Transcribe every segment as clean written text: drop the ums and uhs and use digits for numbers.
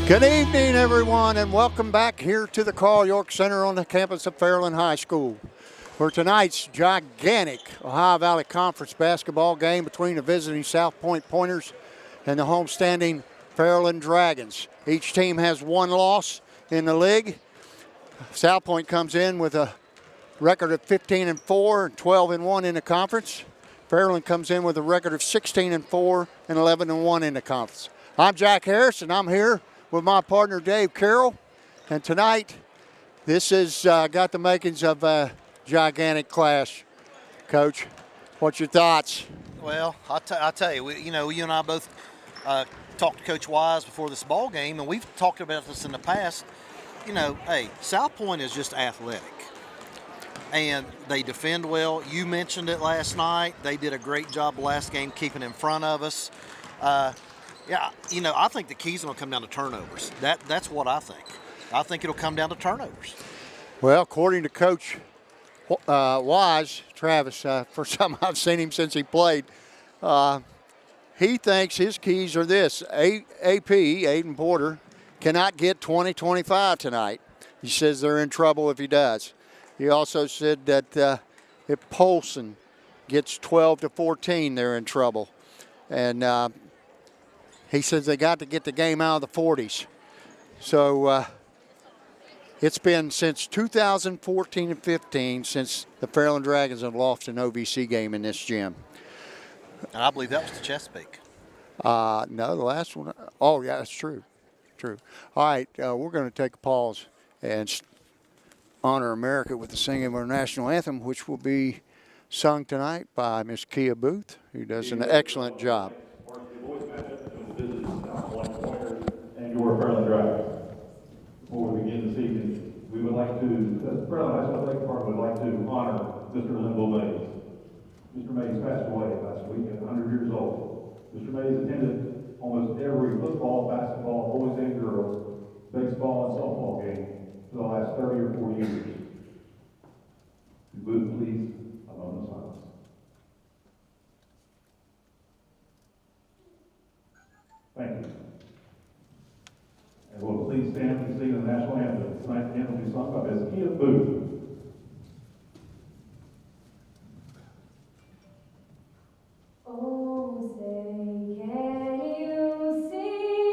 Good evening, everyone, and welcome back here to the Carl York Center on the campus of Fairland High School for tonight's gigantic Ohio Valley Conference basketball game between the visiting South Point Pointers and the homestanding Fairland Dragons. Each team has one loss in the league. South Point comes in with a record of 15-4 and 12-1 in the conference. Fairland comes in with a record of 16-4 and 11-1 in the conference. I'm Jack Harris, and I'm here with my partner Dave Carroll, and tonight this has got the makings of a gigantic clash. Coach, what's your thoughts? Well, I'll tell you, you and I both talked to Coach Wise before this ball game, and we've talked about this in the past. Hey, South Point is just athletic, and they defend well. You mentioned it last night. They did a great job last game keeping in front of us. Yeah, I think the key's going to come down to turnovers. That's what I think. I think it'll come down to turnovers. Well, according to Coach Wise, Travis, first time I've seen him since he played, he thinks his keys are this. AP, Aiden Porter, cannot get 20-25 tonight. He says they're in trouble if he does. He also said that if Polson gets 12-14, they're in trouble. And he says they got to get the game out of the 40s. So it's been since 2014 and 15 since the Fairland Dragons have lost an OVC game in this gym. And I believe that was the Chesapeake. No, the last one. Oh, yeah, that's true. True. All right, we're going to take a pause and honor America with the singing of our national anthem, which will be sung tonight by Miss Kia Booth, who does an excellent job. Your Fairland Dragons. Before we begin this evening, we would like to, the Fairland High School Athletic Department would like to honor Mr. Linville Mays. Mr. Mays passed away last week at 100 years old. Mr. Mays attended almost every football, basketball, boys and girls, baseball, and softball game for the last 30 or 40 years. If you would please, a moment of silence. Thank you. And we'll please stand and sing the national anthem. Tonight's anthem will be sung by Ms. Kia Booth. Oh, say, can you see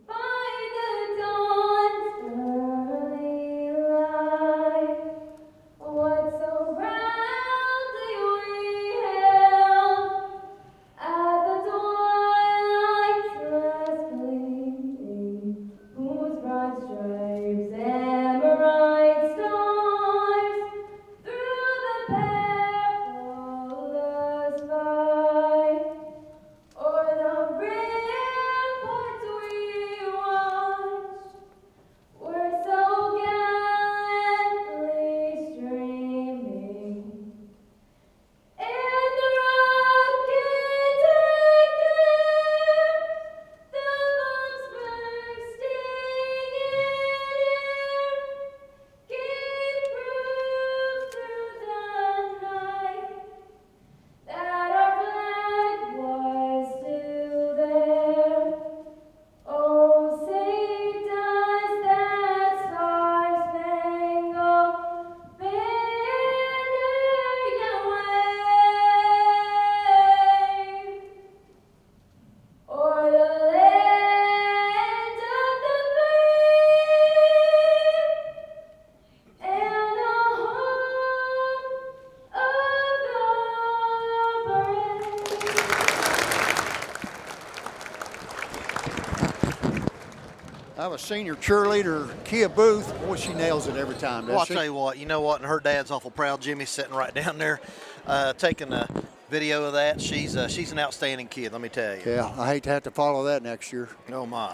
by the dawn's early light what so proudly we hailed at the twilight's last gleaming, whose broad stripes and bright stars through the perilous fight, o'er the ramparts we watched, were so gallantly streaming, and the rockets declare, the bombs bursting in air, gave proof through the night that our flag was still there. Oh, say does that star-spangled banner yet wave o'er the land of the brave and the home of the brave. I have a senior cheerleader, Kia Booth. Boy, she nails it every time, Well, I'll doesn't she? tell you what, and her dad's awful proud. Jimmy's sitting right down there taking a video of that. She's an outstanding kid, let me tell you. Yeah, I hate to have to follow that next year. Oh, my.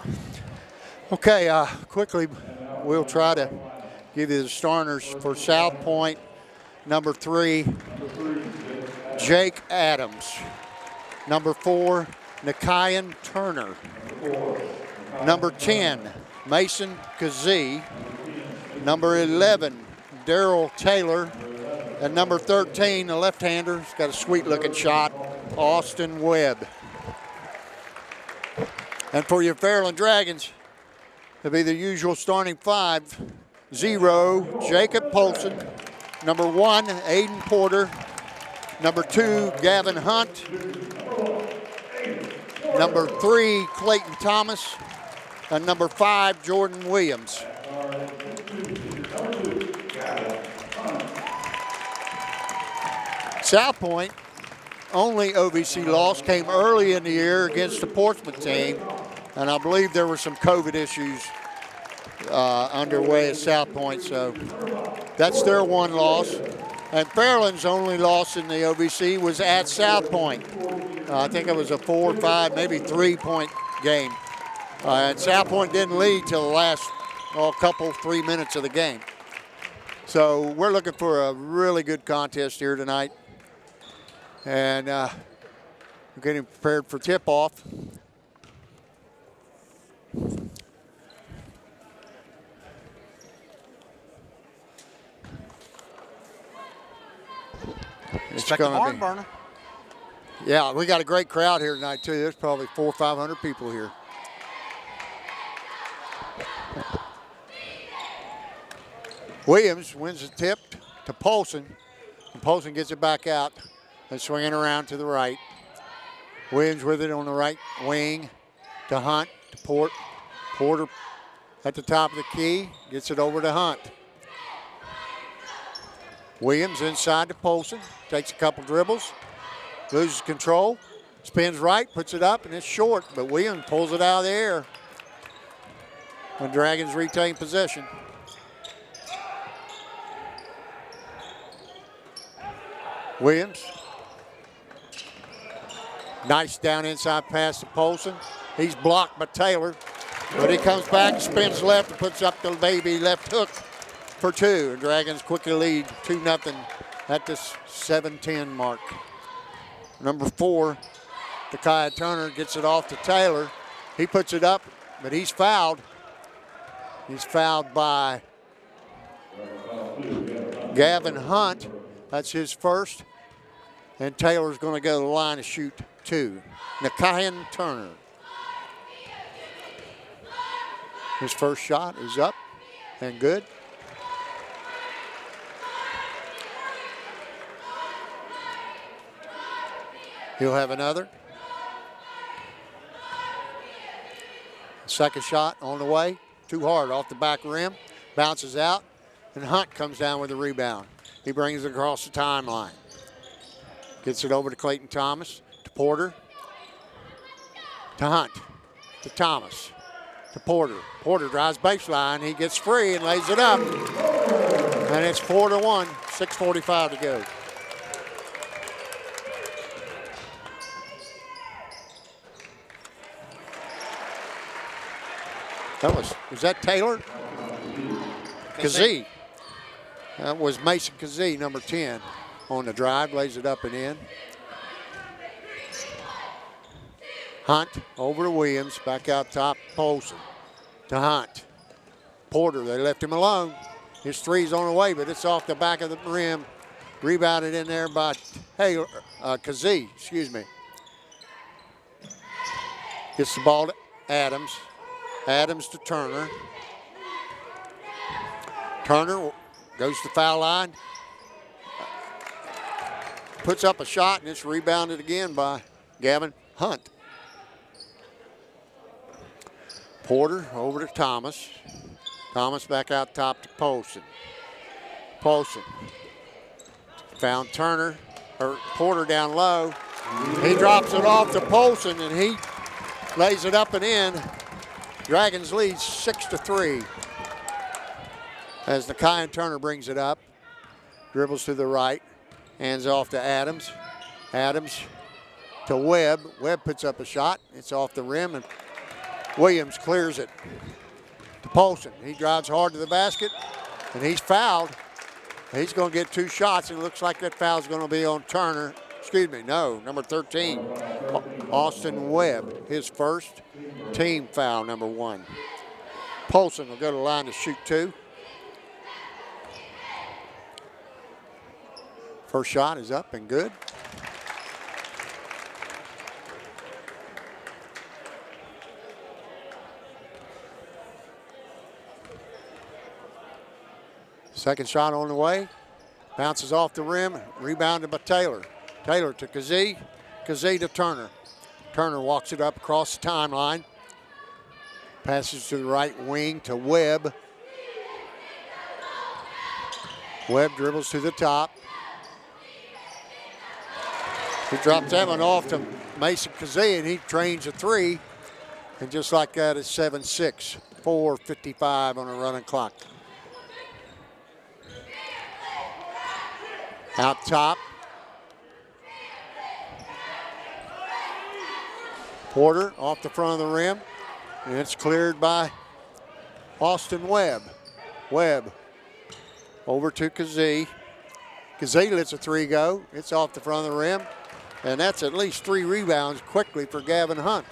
Okay, quickly, we'll try to give you the starters for South Point. Number 3, Jake Adams. Number 4, Nikayan Turner. Number 10, Mason Kazee. Number 11, Daryl Taylor. And number 13, the left-hander, he's got a sweet-looking shot, Austin Webb. And for your Fairland Dragons, It'll be the usual starting 5. 0, Jacob Polson. Number 1, Aiden Porter. Number 2, Gavin Hunt. Number 3, Clayton Thomas. And number 5, Jordan Williams. South Point, only OVC loss, came early in the year against the Portsmouth team. And I believe there were some COVID issues underway at South Point, so that's their one loss. And Fairland's only loss in the OVC was at South Point. I think it was a 4, 5, maybe 3-point game. And South Point didn't lead till the last couple, 3 minutes of the game. So we're looking for a really good contest here tonight. And we're getting prepared for tip-off. Expect a barn burner. Yeah, we got a great crowd here tonight too. There's probably 400 or 500 people here. Williams wins the tip to Polson. And Polson gets it back out and swinging around to the right. Williams with it on the right wing to Hunt, to Porter at the top of the key, gets it over to Hunt. Williams inside to Polson, takes a couple dribbles, loses control, spins right, puts it up, and it's short, but Williams pulls it out of the air when Dragons retain possession. Williams. Nice down inside pass to Polson. He's blocked by Taylor, but he comes back, spins left, and puts up the baby left hook for 2. And Dragons quickly lead 2-0 at the 7:10 mark. Number 4, Takiah Turner gets it off to Taylor. He puts it up, but he's fouled. He's fouled by Gavin Hunt. That's his first. And Taylor's going to go to the line to shoot 2. Takiah Turner. His first shot is up and good. He'll have another. Second shot on the way. Too hard off the back rim. Bounces out. And Hunt comes down with the rebound. He brings it across the timeline. Gets it over to Clayton Thomas. To Porter. To Hunt. To Thomas. To Porter. Porter drives baseline. He gets free and lays it up. And it's 4-1. 6:45 to go. Was that Taylor? Kazee. That was Mason Kazee, number 10, on the drive, lays it up and in. Hunt over to Williams, back out top, Polson to Hunt. Porter, they left him alone. His three's on the way, but it's off the back of the rim. Rebounded in there by Kazee, excuse me. Gets the ball to Adams. Adams to Turner. Turner goes to the foul line. Puts up a shot, and it's rebounded again by Gavin Hunt. Porter over to Thomas. Thomas back out top to Polson. Polson found Turner, or Porter down low. He drops it off to Polson, and he lays it up and in. Dragons lead 6-3. As Takiah Turner brings it up, dribbles to the right, hands off to Adams. Adams to Webb. Webb puts up a shot. It's off the rim, and Williams clears it to Polson. He drives hard to the basket, and he's fouled. He's going to get 2 shots, and it looks like that foul's going to be on Turner. Excuse me, no, number 13, Austin Webb, his first team foul, number 1. Polson will go to the line to shoot 2. First shot is up and good. Second shot on the way. Bounces off the rim. Rebounded by Taylor. Taylor to Kazee. Kazee to Turner. Turner walks it up across the timeline. Passes to the right wing to Webb. Webb dribbles to the top. He drops that one off to Mason Kazee, and he trains a three. And just like that, it's 7-6. 4:55 on a running clock. Out top. Porter off the front of the rim. And it's cleared by Austin Webb. Webb over to Kazee. Kazee lets a three go. It's off the front of the rim. And that's at least 3 rebounds quickly for Gavin Hunt.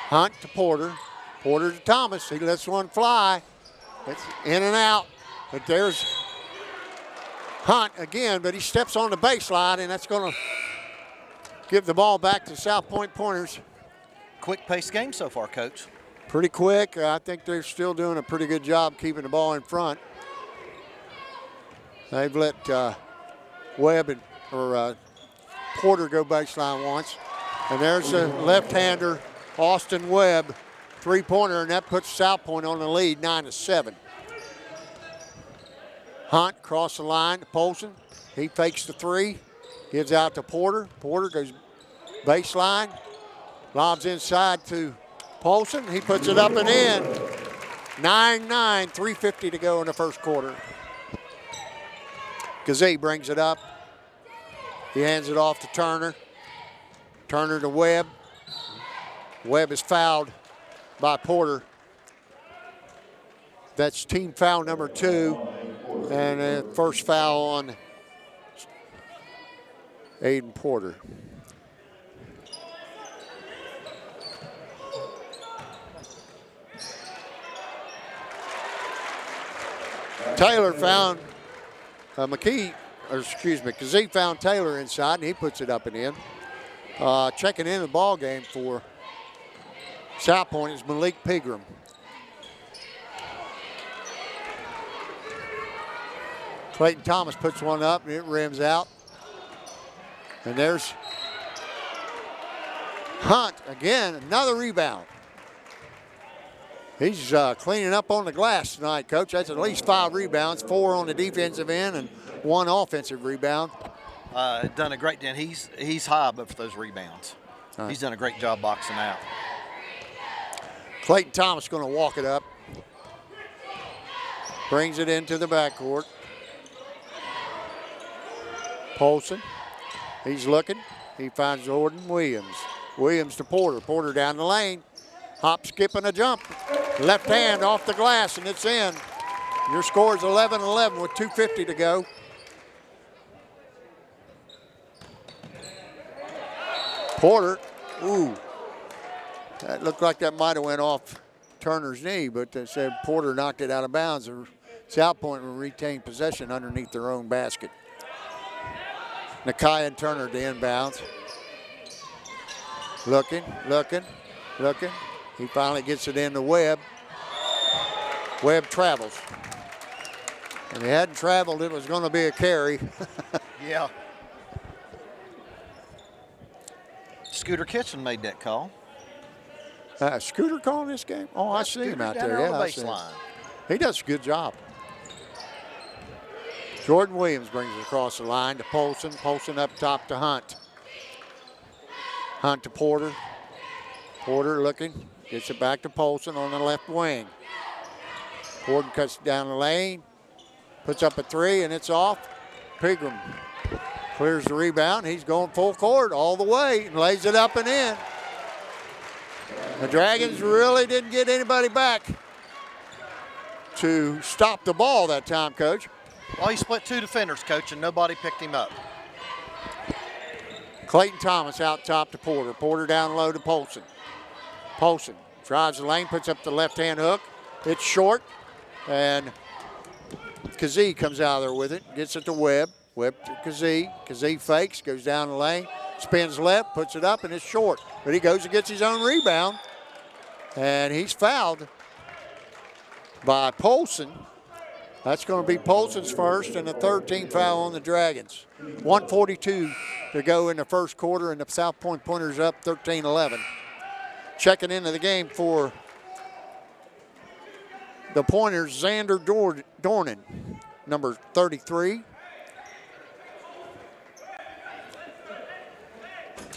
Hunt to Porter. Porter to Thomas. He lets one fly. It's in and out. But there's Hunt again, but he steps on the baseline, and that's going to give the ball back to South Point Pointers. Quick-paced game so far, Coach. Pretty quick. I think they're still doing a pretty good job keeping the ball in front. They've let Webb or Porter go baseline once. And there's a left-hander, Austin Webb, three-pointer, and that puts South Point on the lead, 9-7. Hunt across the line to Polson. He fakes the three, gives out to Porter. Porter goes baseline, lobs inside to Polson. He puts it up and in. 9-9, 3:50 to go in the first quarter. Kazee brings it up. He hands it off to Turner. Turner to Webb. Webb is fouled by Porter. That's team foul number 2. And a first foul on Aiden Porter. Taylor found Kazee found Taylor inside, and he puts it up and in. Checking in the ball game for South Point is Malik Pigram. Clayton Thomas puts one up, and it rims out. And there's Hunt again, another rebound. He's cleaning up on the glass tonight, Coach. That's at least 5 rebounds, 4 on the defensive end and 1 offensive rebound. Done a great job. He's high up for those rebounds. Right. He's done a great job boxing out. Clayton Thomas going to walk it up. Brings it into the backcourt. Polson, he's looking. He finds Jordan Williams. Williams to Porter. Porter down the lane. Hop, skip, and a jump. Left hand off the glass, and it's in. Your score is 11-11 with 2:50 to go. Porter, ooh. That looked like that might have went off Turner's knee, but they said Porter knocked it out of bounds. South Point will retain possession underneath their own basket. Nakai and Turner to inbounds. Looking. He finally gets it into Webb. Webb travels. If he hadn't traveled, it was going to be a carry. Yeah. Scooter Kitchen made that call. Scooter calling this game? Oh, I see him out there. On Yeah, the I see him. baseline. He does a good job. Jordan Williams brings it across the line to Polson. Polson up top to Hunt. Hunt to Porter. Porter looking. Gets it back to Polson on the left wing. Porter cuts it down the lane. Puts up a three, and it's off. Pigram clears the rebound. He's going full court all the way and lays it up and in. The Dragons really didn't get anybody back to stop the ball that time, Coach. Well, he split 2 defenders, Coach, and nobody picked him up. Clayton Thomas out top to Porter. Porter down low to Polson. Polson drives the lane, puts up the left-hand hook. It's short, and Kazee comes out of there with it. Gets it to Webb. Webb to Kazee. Kazee fakes, goes down the lane, spins left, puts it up, and it's short. But he goes and gets his own rebound, and he's fouled by Polson. That's going to be Polson's first and the third team foul on the Dragons. 1:42 to go in the first quarter, and the South Point Pointers up 13-11. Checking into the game for the Pointers, Xander Dornan, number 33.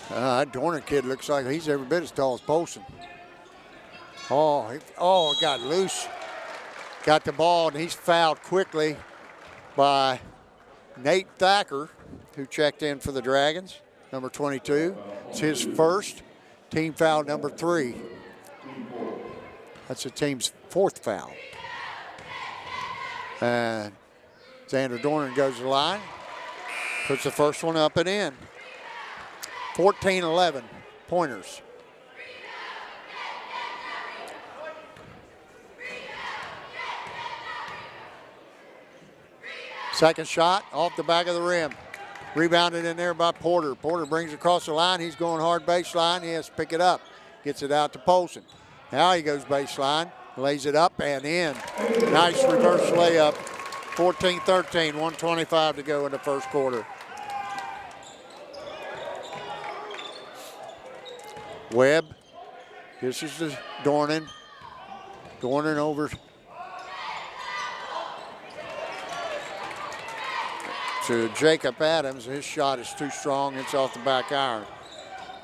That Dornan kid looks like he's every bit as tall as Polson. Oh, it got loose. Got the ball, and he's fouled quickly by Nate Thacker, who checked in for the Dragons, number 22. It's his first. Team foul number 3. That's the team's fourth foul. And Xander Dornan goes to the line, puts the first one up and in. 14-11, Pointers. Second shot off the back of the rim. Rebounded in there by Porter. Porter brings it across the line. He's going hard baseline. He has to pick it up. Gets it out to Polson. Now he goes baseline, lays it up and in. Nice reverse layup. 14-13, 1:25 to go in the first quarter. Webb. This is the Dornan. Dornan over to Jacob Adams. His shot is too strong. It's off the back iron.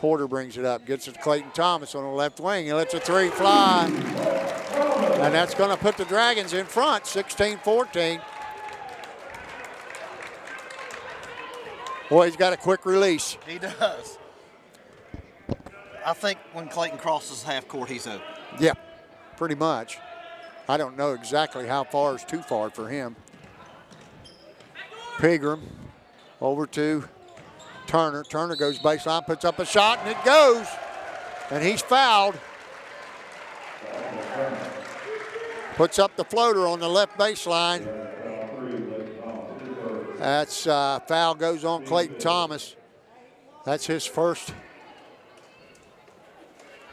Porter brings it up, gets it to Clayton Thomas on the left wing. He lets a three fly. And that's going to put the Dragons in front, 16-14. Boy, he's got a quick release. He does. I think when Clayton crosses half court, he's open. Yeah, pretty much. I don't know exactly how far is too far for him. Pigram over to Turner. Turner goes baseline, puts up a shot, and it goes. And he's fouled. Puts up the floater on the left baseline. That's foul goes on Clayton Thomas. That's his first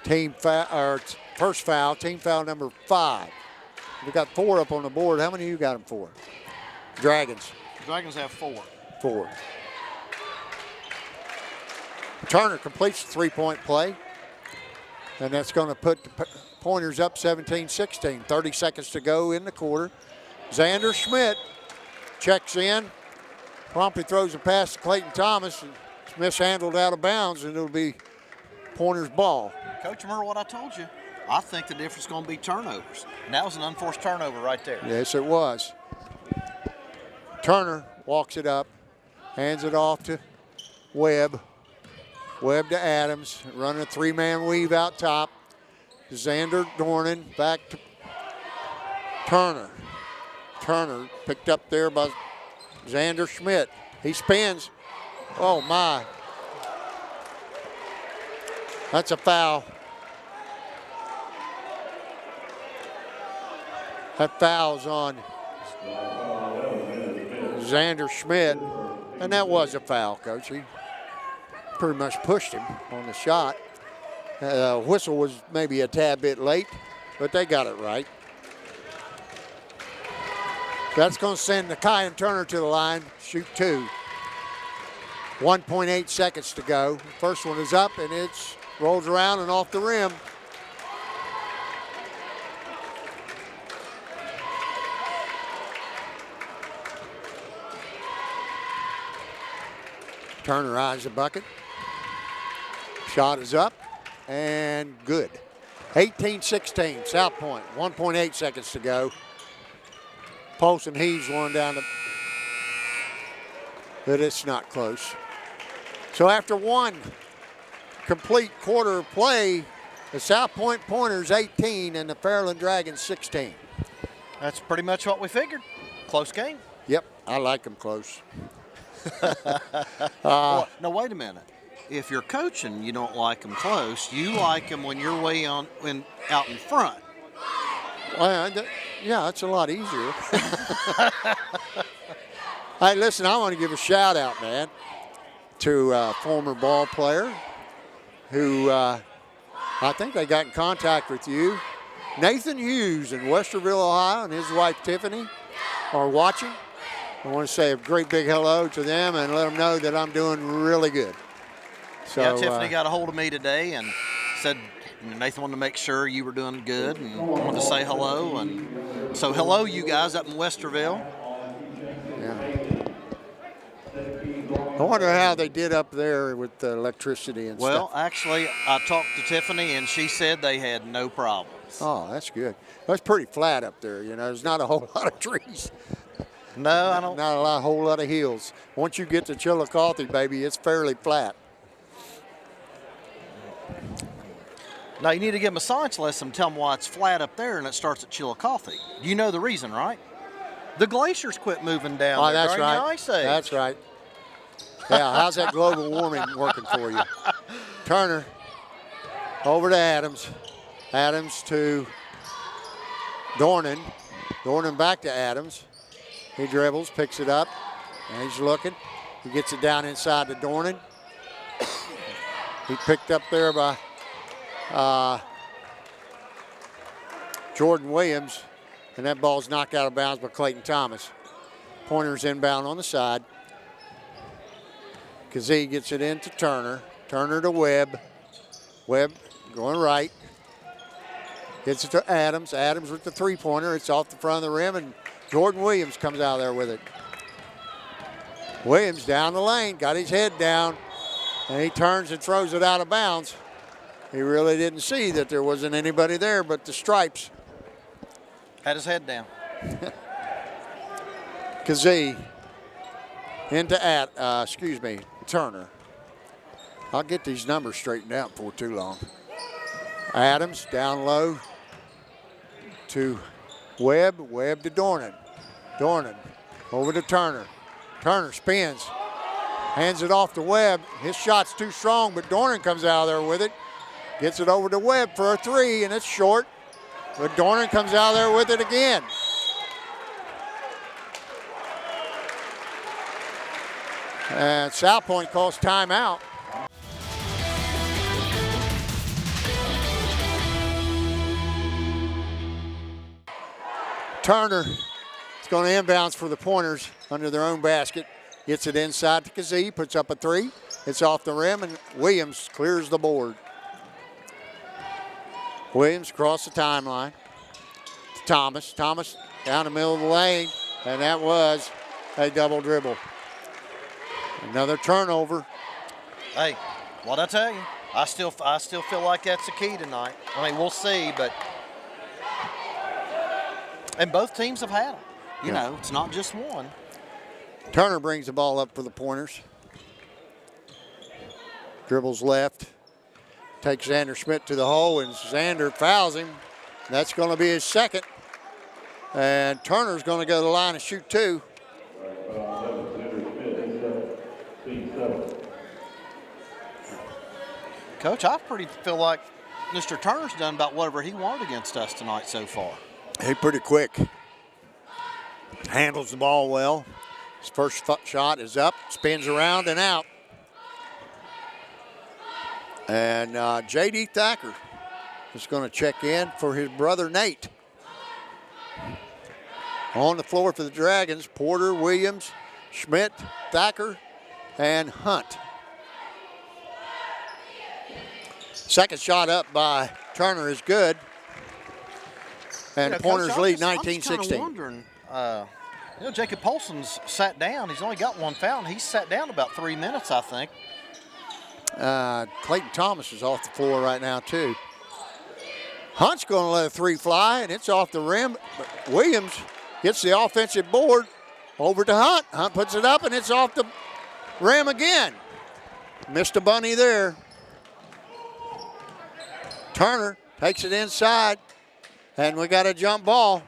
team foul, or first foul, team foul number 5. We got 4 up on the board. How many of you got them for? Dragons. Dragons have 4. 4. Turner completes the three-point play, and that's going to put the Pointers up 17-16. 30 seconds to go in the quarter. Xander Schmidt checks in, promptly throws a pass to Clayton Thomas, and it's mishandled out of bounds, and it'll be Pointers' ball. Coach, remember what I told you? I think the difference is going to be turnovers. And that was an unforced turnover right there. Yes, it was. Turner walks it up, hands it off to Webb. Webb to Adams, running a 3-man weave out top. Xander Dornan back to Turner. Turner picked up there by Xander Schmidt. He spins. Oh, my. That's a foul. That foul's on Xander Schmidt, and that was a foul, Coach. He pretty much pushed him on the shot. Whistle was maybe a tad bit late, but they got it right. That's going to send Nakai and Turner to the line, shoot 2. 1.8 seconds to go. First one is up, and it's rolls around and off the rim. Turner eyes the bucket. Shot is up and good. 18-16, South Point. 1.8 seconds to go. Polson heaves one down the, but it's not close. So after one complete quarter of play, the South Point Pointers 18 and the Fairland Dragons 16. That's pretty much what we figured. Close game. Yep, I like them close. Well, now wait a minute. If you're coaching, you don't like them close. You like them when you're way out in front. Well, yeah, it's a lot easier. Hey, listen, I want to give a shout out, man, to a former ball player who I think they got in contact with you. Nathan Hughes in Westerville, Ohio, and his wife Tiffany. are watching, I want to say a great big hello to them and let them know that I'm doing really good. So, yeah, Tiffany got a hold of me today and said Nathan wanted to make sure you were doing good and wanted to say hello. And so hello, you guys up in Westerville. yeah. I wonder how they did up there with the electricity and Well, stuff. actually, I talked to Tiffany and she said they had no problems. Oh, that's good. That's pretty flat up there. You know, there's not a whole lot of trees. No, I don't. Not a whole lot of hills. Once you get to Chillicothe, baby, it's fairly flat. Now, you need to give them a science lesson, tell them why it's flat up there and it starts at Chillicothe. You know the reason, right? The glaciers quit moving down Oh, there that's during right. the Ice Age. That's right. Yeah, how's that global warming working for you? Turner over to Adams. Adams to Dornan. Dornan back to Adams. He dribbles, picks it up, and he's looking. He gets it down inside to Dornan. He picked up there by Jordan Williams, and that ball's knocked out of bounds by Clayton Thomas. Pointer's inbound on the side. Kazee gets it into Turner. Turner to Webb. Webb going right. Gets it to Adams. Adams with the three-pointer. It's off the front of the rim, and Jordan Williams comes out there with it. Williams down the lane, got his head down, and he turns and throws it out of bounds. He really didn't see that there wasn't anybody there but the stripes. Had his head down. Kazee into Turner. I'll get these numbers straightened out before too long. Adams down low to Webb. Webb to Dornan. Dornan over to Turner. Turner spins. Hands it off to Webb. His shot's too strong, but Dornan comes out of there with it. Gets it over to Webb for a three, and it's short. But Dornan comes out of there with it again. And South Point calls timeout. Turner is going to inbounds for the Pointers under their own basket. Gets it inside to Kazee, puts up a three. It's off the rim, and Williams clears the board. Williams across the timeline to Thomas. Thomas down the middle of the lane, and that was a double dribble. Another turnover. Hey, what'd I tell you? I still feel like that's the key tonight. I mean, we'll see, but and both teams have had them. You know, it's not just one. Turner brings the ball up for the Pointers. Dribbles left. Takes Xander Schmidt to the hole, and Xander fouls him. That's going to be his second. And Turner's going to go to the line and shoot two. Coach, I pretty feel like Mr. Turner's done about whatever he wanted against us tonight so far. He's pretty quick. Handles the ball well. His first shot is up, spins around and out. And J.D. Thacker is going to check in for his brother Nate. On the floor for the Dragons, Porter, Williams, Schmidt, Thacker, and Hunt. Second shot up by Turner is good. And Pointers lead 19-16. I'm just kind of wondering, Jacob Polson's sat down. He's only got one foul. He's sat down about 3 minutes, I think. Clayton Thomas is off the floor right now, too. Hunt's going to let a three fly, and it's off the rim. But Williams gets the offensive board over to Hunt. Hunt puts it up, and it's off the rim again. Missed a bunny there. Turner takes it inside, and we got a jump ball.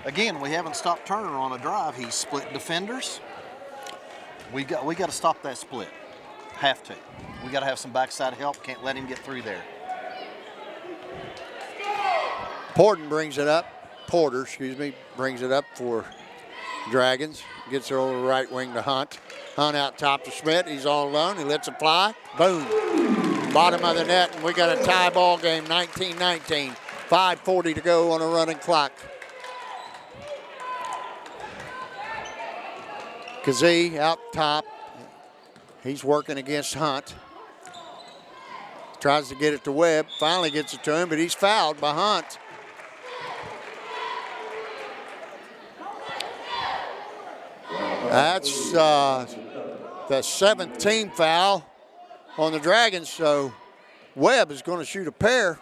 Again, we haven't stopped Turner on a drive. He's split defenders. We got to stop that split. Have to. We got to have some backside help. Can't let him get through there. Porter brings it up for Dragons. Gets it over the right wing to Hunt. Hunt out top to Schmidt. He's all alone. He lets it fly. Boom. Bottom of the net, and we got a tie ball game, 19-19. 5:40 to go on a running clock. Kazee out top. He's working against Hunt. Tries to get it to Webb. Finally gets it to him, but he's fouled by Hunt. That's the 7th team foul on the Dragons, so Webb is going to shoot a pair.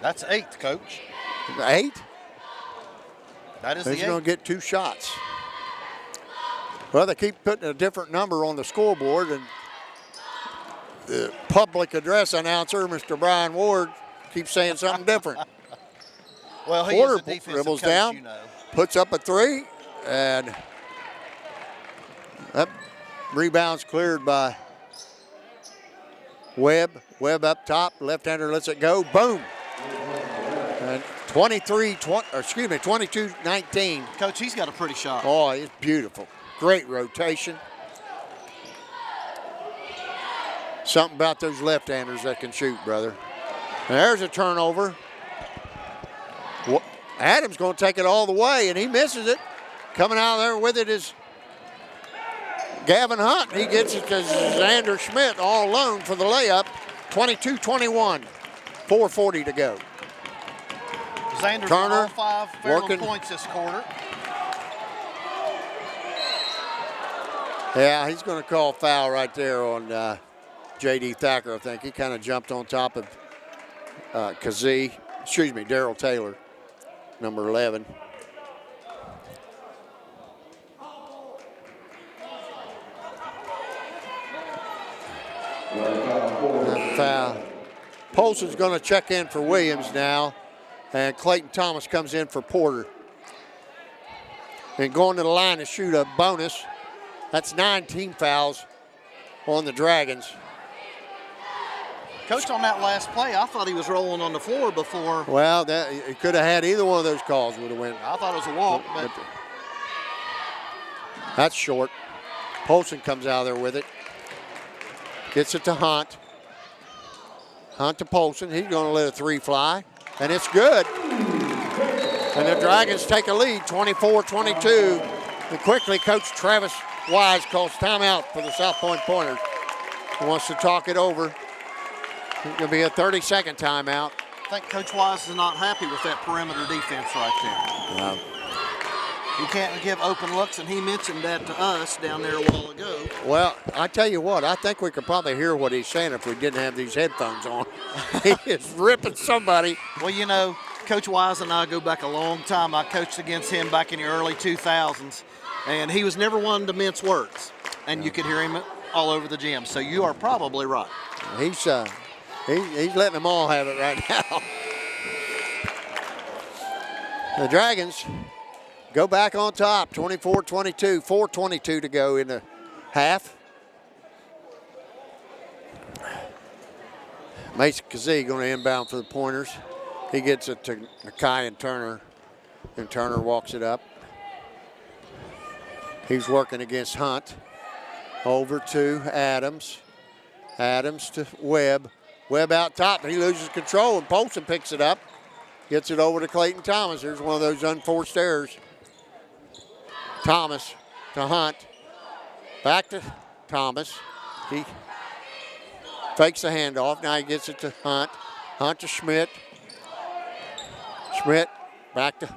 That's 8th, Coach. 8? That is the He's 8th. going to get 2 shots. Well, they keep putting a different number on the scoreboard, and the public address announcer, Mr. Brian Ward, keeps saying something different. Well, he Porter is a defensive dribbles coach, down, you know. puts up a 3, and that rebound's cleared by Webb. Webb up top, left-hander lets it go, boom. And 22-19. Coach, he's got a pretty shot. Oh, it's beautiful. Great rotation. Something about those left-handers that can shoot, brother. And there's a turnover. Adams going to take it all the way, and he misses it. Coming out of there with it is Gavin Hunt. He gets it to Xander Schmidt all alone for the layup. 22-21, 4:40 to go. Xander's Turner all 5 Fairland working. points this quarter. Yeah, he's going to call foul right there on J.D. Thacker, I think. He kind of jumped on top of Daryl Taylor, number 11. Foul. Polson's going to check in for Williams now, and Clayton Thomas comes in for Porter. And going to the line to shoot a bonus. That's 9 team fouls on the Dragons. Coach, on that last play, I thought he was rolling on the floor before. Well, he could have had either one of those calls would have went. I thought it was a walk, but That's short. Polson comes out of there with it. Gets it to Hunt. Hunt to Polson. He's going to let a 3 fly, and it's good. And the Dragons take a lead, 24-22. And quickly, Coach Travis Wise calls timeout for the South Point Pointers. He wants to talk it over. It's going to be a 30-second timeout. I think Coach Wise is not happy with that perimeter defense right there. You can't give open looks, and he mentioned that to us down there a while ago. Well, I tell you what, I think we could probably hear what he's saying if we didn't have these headphones on. He is ripping somebody. Well, you know, Coach Wise and I go back a long time. I coached against him back in the early 2000s, and he was never one to mince words, and you could hear him all over the gym. So you are probably right. He's letting them all have it right now. The Dragons go back on top, 24-22, 4:22 to go in the half. Mason Kazee going to inbound for the Pointers. He gets it to Mackay and Turner walks it up. He's working against Hunt. Over to Adams. Adams to Webb. Webb out top, he loses control, and Polson picks it up. Gets it over to Clayton Thomas. There's one of those unforced errors. Thomas to Hunt. Back to Thomas. He fakes the handoff. Now he gets it to Hunt. Hunt to Schmidt. Schmidt back to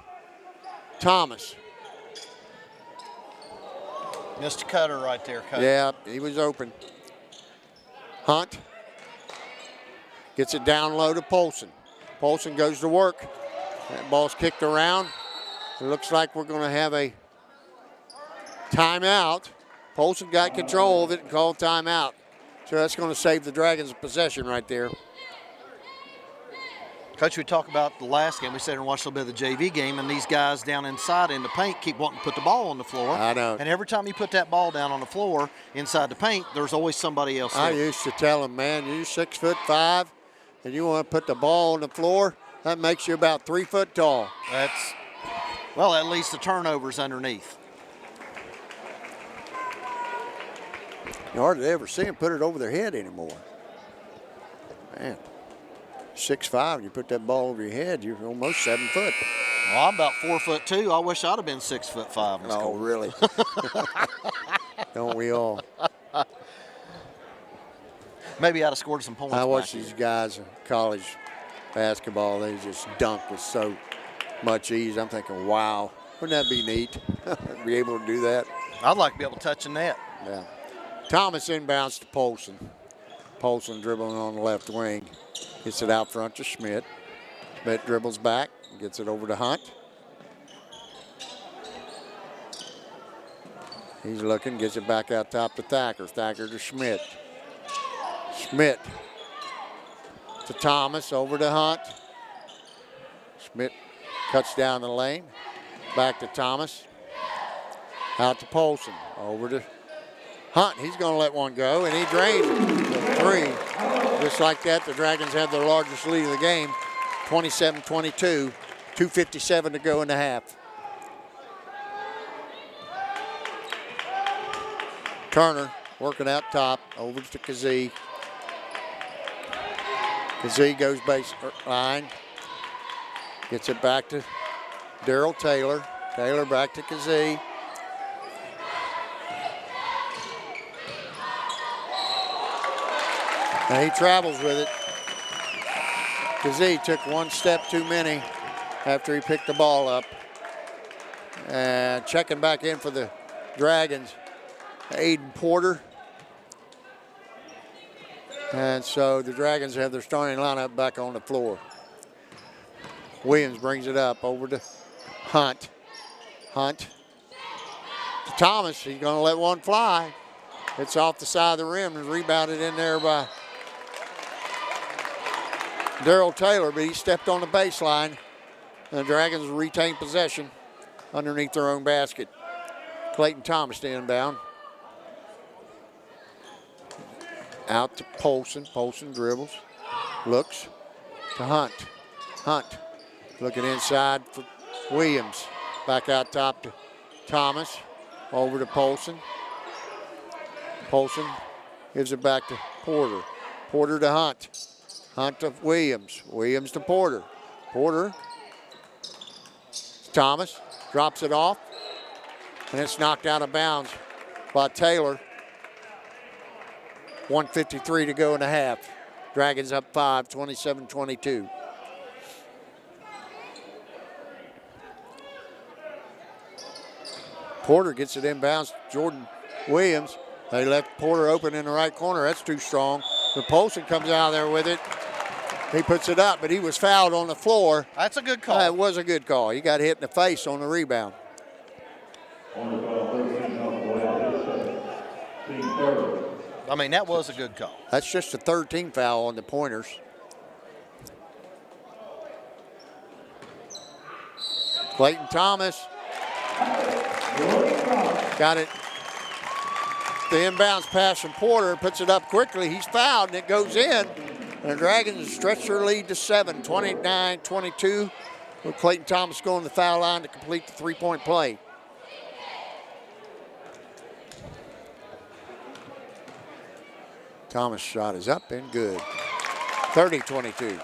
Thomas. Missed a cutter right there, Coach. Yeah, he was open. Hunt gets it down low to Polson. Polson goes to work. That ball's kicked around. It looks like we're going to have a timeout. Polson got control of it and called timeout. So that's going to save the Dragons possession right there. Coach, we talked about the last game. We sat and watched a little bit of the JV game, and these guys down inside in the paint keep wanting to put the ball on the floor. I know. And every time you put that ball down on the floor inside the paint, there's always somebody else I there. used to tell them, man, you're 6'5", and you want to put the ball on the floor, that makes you about 3 foot tall. Well, at least the turnovers underneath. You hardly ever see them put it over their head anymore. Man, 6'5", you put that ball over your head, you're almost 7 foot. Well, I'm about 4'2". I wish I'd have been 6'5". in Oh, school. really? Don't we all? Maybe I'd have scored some points. I watch back these then. guys in college basketball. They just dunk with so much ease. I'm thinking, wow, wouldn't that be neat? Be able to do that? I'd like to be able to touch the net. Yeah. Thomas inbounds to Polson. Polson dribbling on the left wing. Gets it out front to Schmidt. Schmidt dribbles back. Gets it over to Hunt. He's looking. Gets it back out top to Thacker. Thacker to Schmidt. Schmidt to Thomas. Over to Hunt. Schmidt cuts down the lane. Back to Thomas. Out to Polson. Over to Hunt. He's going to let one go, and he drains it. The three. Just like that, the Dragons have their largest lead of the game, 27-22. 2:57 to go in the half. Turner working out top. Over to Kazee. Kazee goes baseline. Gets it back to Darrell Taylor. Taylor back to Kazee. And he travels with it. Kazee took one step too many after he picked the ball up. And checking back in for the Dragons, Aiden Porter. And so the Dragons have their starting lineup back on the floor. Williams brings it up over to Hunt. Hunt to Thomas. He's going to let one fly. It's off the side of the rim and rebounded in there by Darrell Taylor, but he stepped on the baseline. And the Dragons retain possession underneath their own basket. Clayton Thomas to inbound. Out to Polson. Polson dribbles. Looks to Hunt. Hunt looking inside for Williams. Back out top to Thomas. Over to Polson. Polson gives it back to Porter. Porter to Hunt. Hunt to Williams. Williams to Porter. Porter. Thomas drops it off. And it's knocked out of bounds by Taylor. 1:53 to go in the half. Dragons up 5, 27-22. Porter gets it inbounds. Jordan Williams. They left Porter open in the right corner. That's too strong. The Polson comes out there with it. He puts it up, but he was fouled on the floor. That's a good call. It was a good call. He got hit in the face on the rebound. I mean, that was a good call. That's just a third team foul on the Pointers. Clayton Thomas got it. The inbounds pass from Porter, puts it up quickly. He's fouled, and it goes in. And the Dragons stretch their lead to 7, 29-22. With Clayton Thomas going to the foul line to complete the three-point play. Thomas' shot is up and good. 30-22.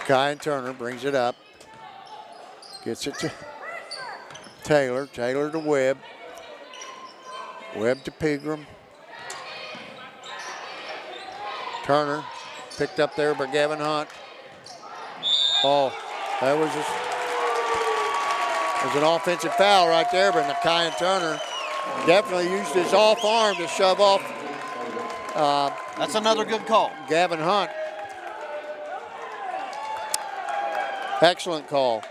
Kyan Turner brings it up. Gets it to Taylor. Taylor to Webb. Webb to Pegram. Turner picked up there by Gavin Hunt. Oh, that was just an offensive foul right there, but Kyan Turner definitely used his off arm to shove off. That's another good call. Gavin Hunt. Excellent call.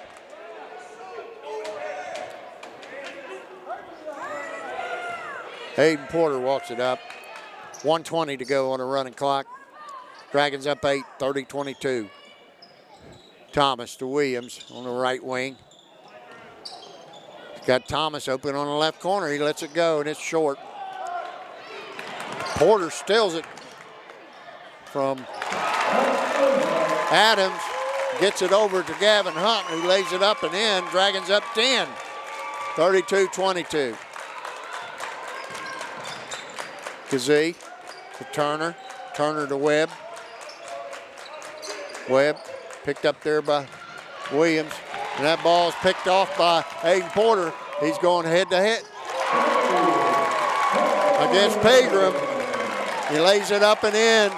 Aiden Porter walks it up. 1:20 to go on the running clock. Dragons up 8, 30-22. Thomas to Williams on the right wing. He's got Thomas open on the left corner. He lets it go, and it's short. Porter steals it from Adams. Gets it over to Gavin Hunt, who lays it up and in. Dragons up 10, 32-22. Kazee to Turner. Turner to Webb. Webb picked up there by Williams. And that ball is picked off by Aiden Porter. He's going head to head against Pegram. He lays it up and in.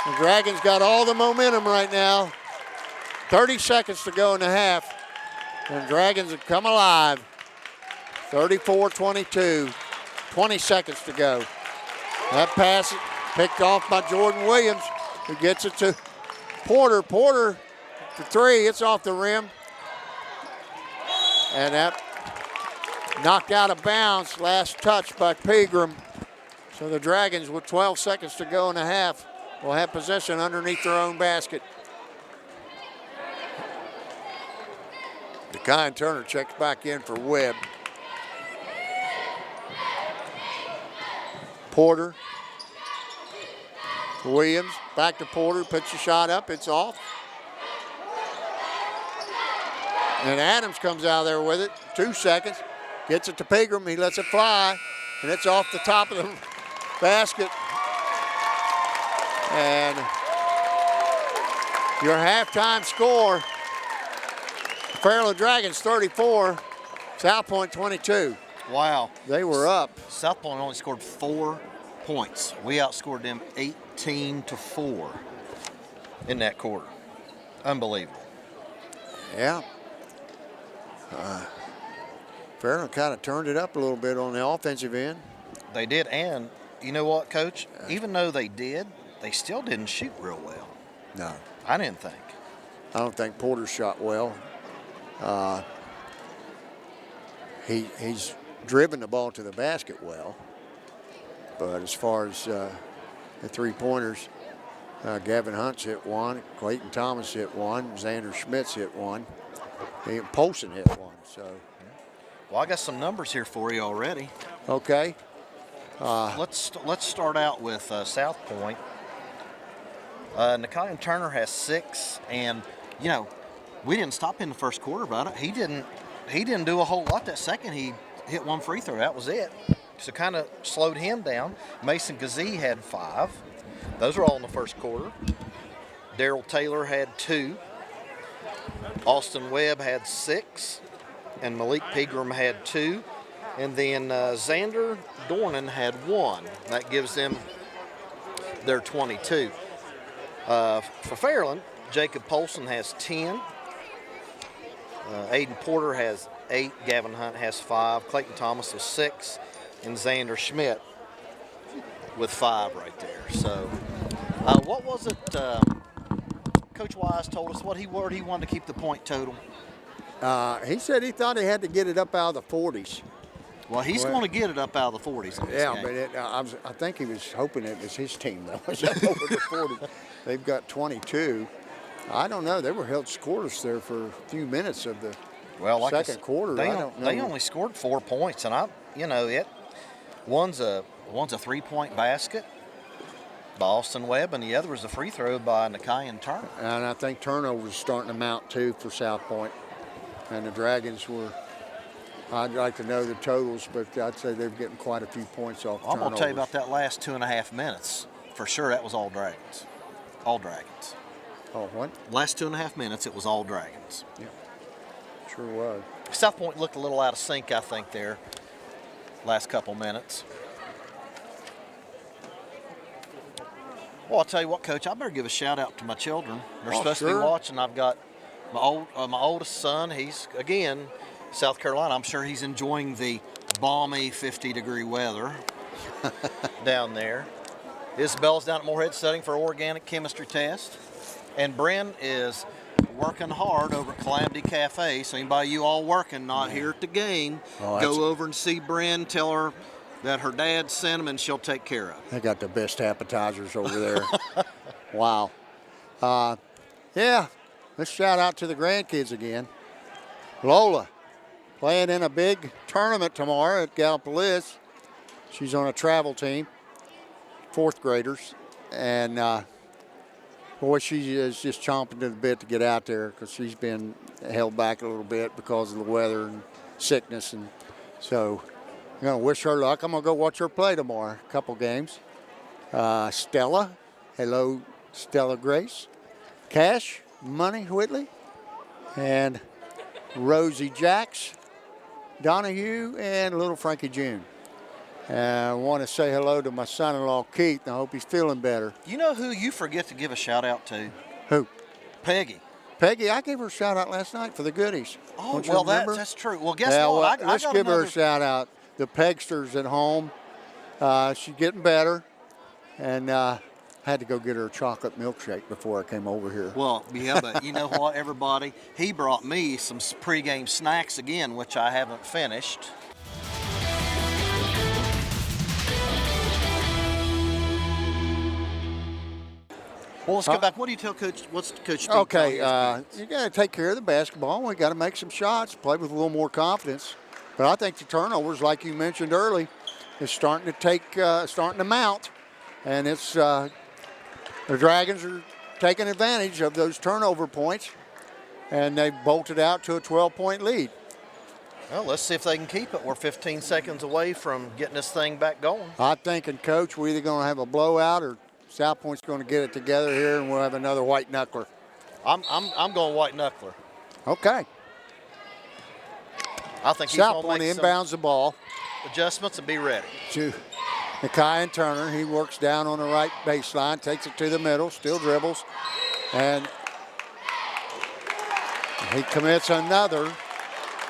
The Dragons got all the momentum right now. 30 seconds to go in the half. And Dragons have come alive. 34-22. 20 seconds to go. That pass picked off by Jordan Williams, who gets it to Porter. Porter for three. It's off the rim. And that knocked out of bounds. Last touch by Pegram. So the Dragons, with 12 seconds to go in the half, will have possession underneath their own basket. Nakai Turner checks back in for Webb. Porter. Williams, back to Porter, puts the shot up, it's off. And Adams comes out of there with it, 2 seconds. Gets it to Pegram, he lets it fly, and it's off the top of the basket. And your halftime score, Fairland Dragons 34, South Point 22. Wow. They were up. South Point only scored 4 points. We outscored them 18-4 in that quarter. Unbelievable. Yeah. Fairland kind of turned it up a little bit on the offensive end. They did, and you know what, Coach? Even though they did, they still didn't shoot real well. No. I didn't think. I don't think Porter shot well. He's driven the ball to the basket well. But as far as the three-pointers, Gavin Hunt's hit one, Clayton Thomas hit one, Xander Schmitz hit one, and Polson hit one. So, well, I got some numbers here for you already. Okay. Let's start out with South Point. Nakai Turner has 6, and you know, we didn't stop in the first quarter about it. He didn't do a whole lot that second. He hit 1 free throw. That was it. So kind of slowed him down. Mason Gazee had 5. Those are all in the first quarter. Daryl Taylor had 2. Austin Webb had 6. And Malik Pegram had 2. And then Xander Dornan had 1. That gives them their 22. For Fairland, Jacob Polson has 10. Aiden Porter has 8. Gavin Hunt has 5. Clayton Thomas is 6. And Xander Schmidt with 5 right there. So, what was it? Coach Wise told us what he wanted to keep the point total. He said he thought he had to get it up out of the 40s. Well, he's going to get it up out of the 40s in this game. But I think he was hoping it was his team that was up over the 40. They've got 22. I don't know. They were held scoreless there for a few minutes of the second quarter. I don't know. They only scored 4 points, and one's a 3-point basket by Austin Webb, and the other was a free throw by Nakai Turner. And I think turnovers was starting to mount too for South Point. And the Dragons were, I'd like to know the totals, but I'd say they're getting quite a few points off I'm turnovers. going to tell you about that last 2.5 minutes. For sure, that was all Dragons. All Dragons. Oh, what? Last 2.5 minutes, it was all Dragons. Yeah, sure was. South Point looked a little out of sync, I think, there. Last couple minutes. Well, I'll tell you what, Coach, I better give a shout out to my children. They're supposed to be watching. I've got my oldest son. He's, again, South Carolina. I'm sure he's enjoying the balmy 50-degree weather down there. Isabella's down at Moorhead studying for organic chemistry test. And Bryn is working hard over at Calamity Cafe. So anybody you all working, not here at the game, go over and see Bryn. Tell her that her dad sent them and she'll take care of. They got the best appetizers over there. Wow. Yeah, let's shout out to the grandkids again. Lola playing in a big tournament tomorrow at Gallipolis. She's on a travel team, 4th graders. And boy, she is just chomping to the bit to get out there because she's been held back a little bit because of the weather and sickness. And so I'm going to wish her luck. I'm going to go watch her play tomorrow, a couple games. Stella, hello, Stella Grace. Cash, Money Whitley, and Rosie Jacks, Donahue, and little Frankie June. I want to say hello to my son-in-law, Keith, and I hope he's feeling better. You know who you forget to give a shout out to? Who? Peggy. Peggy, I gave her a shout out last night for the goodies. Oh, Don't you well, remember? that's true. Well, guess Yeah, what? well, I let's got give her another- a shout out. The Pegsters at home. She's getting better, and had to go get her a chocolate milkshake before I came over here. Well, yeah, but you know what, everybody? He brought me some pregame snacks again, which I haven't finished. Well, let's go back. What do you tell Coach? What's Coach Steve Okay, tell his kids? you got to take care of the basketball. We got to make some shots, play with a little more confidence. But I think the turnovers, like you mentioned early, is starting to mount, and it's the Dragons are taking advantage of those turnover points, and they've bolted out to a 12-point lead. Well, let's see if they can keep it. We're 15 seconds away from getting this thing back going. I'm thinking, Coach, we're either going to have a blowout or South Point's going to get it together here, and we'll have another white knuckler. I'm going white knuckler. Okay. I think he's South going to Point make inbounds the ball some adjustments and be ready. to Nakai and Turner. He works down on the right baseline, takes it to the middle, still dribbles, and he commits another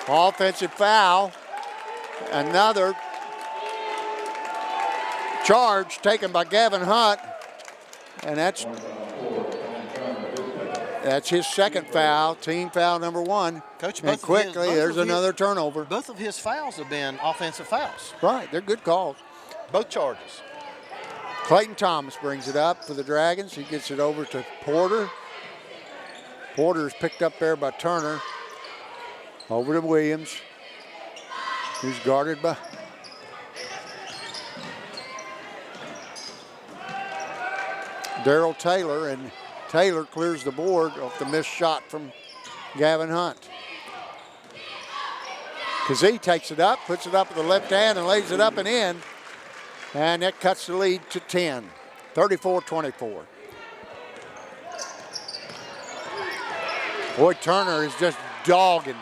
offensive foul. Another charge taken by Gavin Hunt, and that's his second foul, team foul number 1. Coach, and quickly, there's another turnover. Both of his fouls have been offensive fouls. Right, they're good calls. Both charges. Clayton Thomas brings it up for the Dragons. He gets it over to Porter. Porter is picked up there by Turner. Over to Williams, who's guarded by Darrell Taylor, and Taylor clears the board off the missed shot from Gavin Hunt. Kazee takes it up, puts it up with the left hand and lays it up and in. And that cuts the lead to 10, 34-24. Boy, Turner is just dogging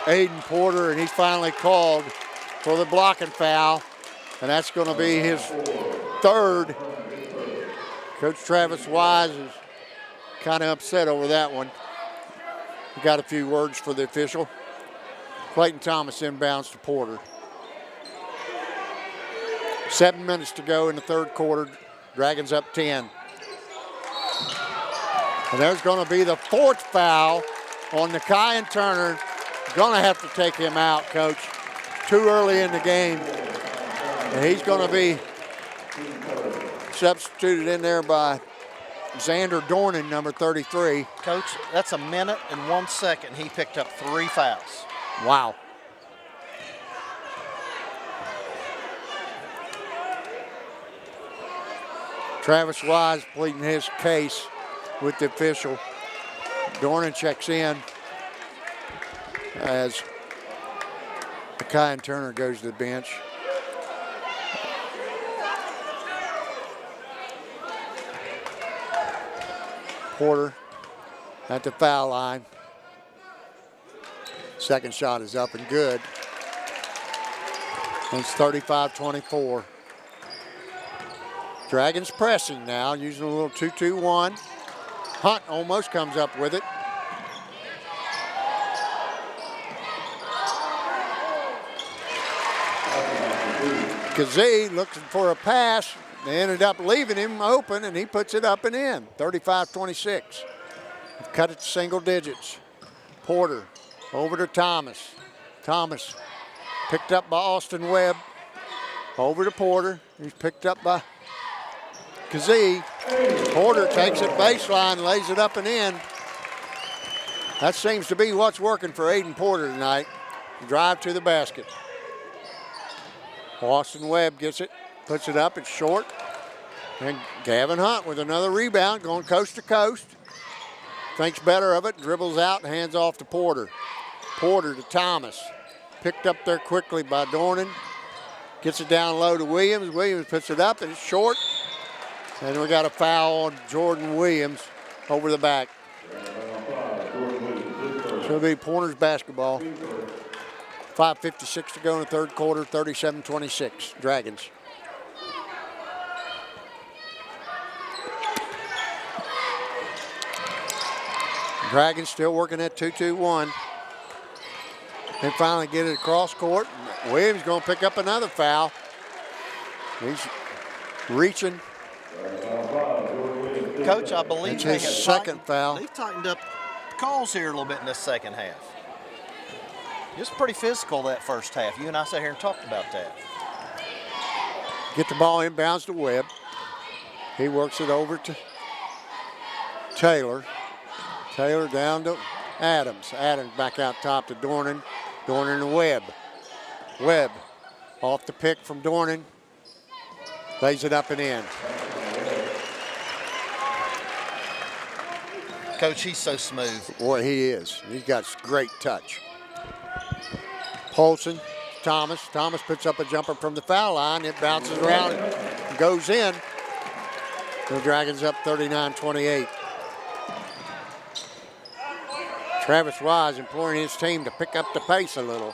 Aiden Porter, and he's finally called for the blocking foul. And that's going to be his third. Coach Travis Wise is kind of upset over that one. He got a few words for the official. Clayton Thomas inbounds to Porter. 7 minutes to go in the third quarter. Dragons up 10. And there's going to be the fourth foul on Nakai and Turner. Going to have to take him out, Coach. Too early in the game. And he's going to be substituted in there by Xander Dornan, number 33. Coach, that's a minute and 1 second. He picked up 3 fouls. Wow. Travis Wise pleading his case with the official. Dornan checks in as Nakai and Turner goes to the bench. Porter at the foul line. Second shot is up and good. It's 35-24. Dragons pressing now, using a little 2-2-1. Hunt almost comes up with it. Kazee looking for a pass. They ended up leaving him open, and he puts it up and in. 35-26. Cut it to single digits. Porter over to Thomas. Thomas picked up by Austin Webb. Over to Porter. He's picked up by Kazee. Porter takes it baseline, lays it up and in. That seems to be what's working for Aiden Porter tonight. Drive to the basket. Austin Webb gets it, puts it up, it's short. And Gavin Hunt with another rebound, going coast to coast. Thinks better of it, dribbles out, and hands off to Porter. Porter to Thomas. Picked up there quickly by Dornan. Gets it down low to Williams. Williams puts it up, and it's short. And we got a foul on Jordan Williams. over the back. So it'll be Pointers basketball. 5:56 to go in the third quarter, 37-26, Dragons. Dragons still working at 2-2-1. They finally get it across court. Williams going to pick up another foul. He's reaching. Coach, I believe That's they his have second foul. They've tightened up calls here a little bit in this second half. It was pretty physical that first half. You and I sat here and talked about that. Get the ball inbounds to Webb. He works it over to Taylor. Taylor down to Adams. Adams back out top to Dornan. Dornan to Webb. Webb off the pick from Dornan. Lays it up and in. Coach, he's so smooth. Boy, he is. He's got great touch. Polson, Thomas. Thomas puts up a jumper from the foul line. It bounces around and goes in. The Dragons up 39-28. Travis Wise imploring his team to pick up the pace a little.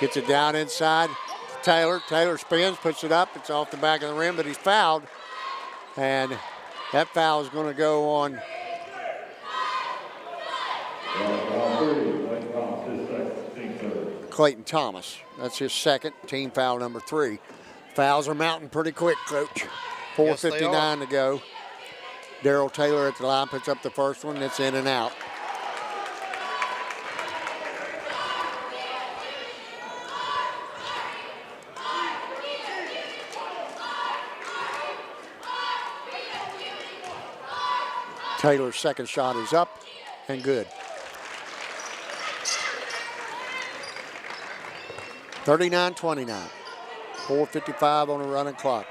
Gets it down inside to Taylor. Taylor spins, puts it up. It's off the back of the rim, but he's fouled. And that foul is going to go on Clayton Thomas. That's his second, team foul number 3. Fouls are mounting pretty quick, Coach. 4:59 to go. Darrell Taylor at the line puts up the first one. It's in and out. Taylor's second shot is up and good. 39-29. 4:55 on the running clock.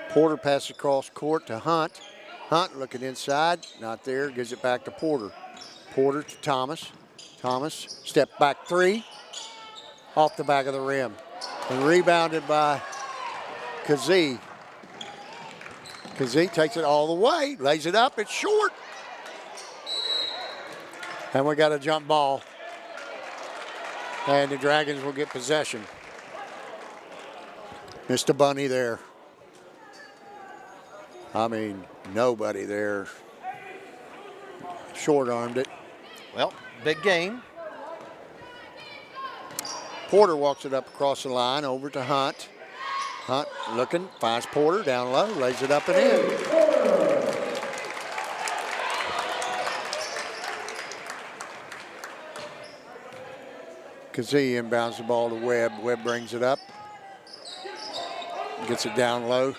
Porter passes across court to Hunt. Hunt looking inside, not there, gives it back to Porter. Porter to Thomas. Thomas, step back 3, off the back of the rim. And rebounded by Kazee. Kazee takes it all the way, lays it up, it's short. And we got a jump ball. And the Dragons will get possession. Missed a bunny there. I mean, nobody there. Short-armed it. Well, big game. Porter walks it up across the line over to Hunt. Hunt looking, finds Porter down low, lays it up and in. Kazee inbounds the ball to Webb. Webb brings it up. Gets it down low.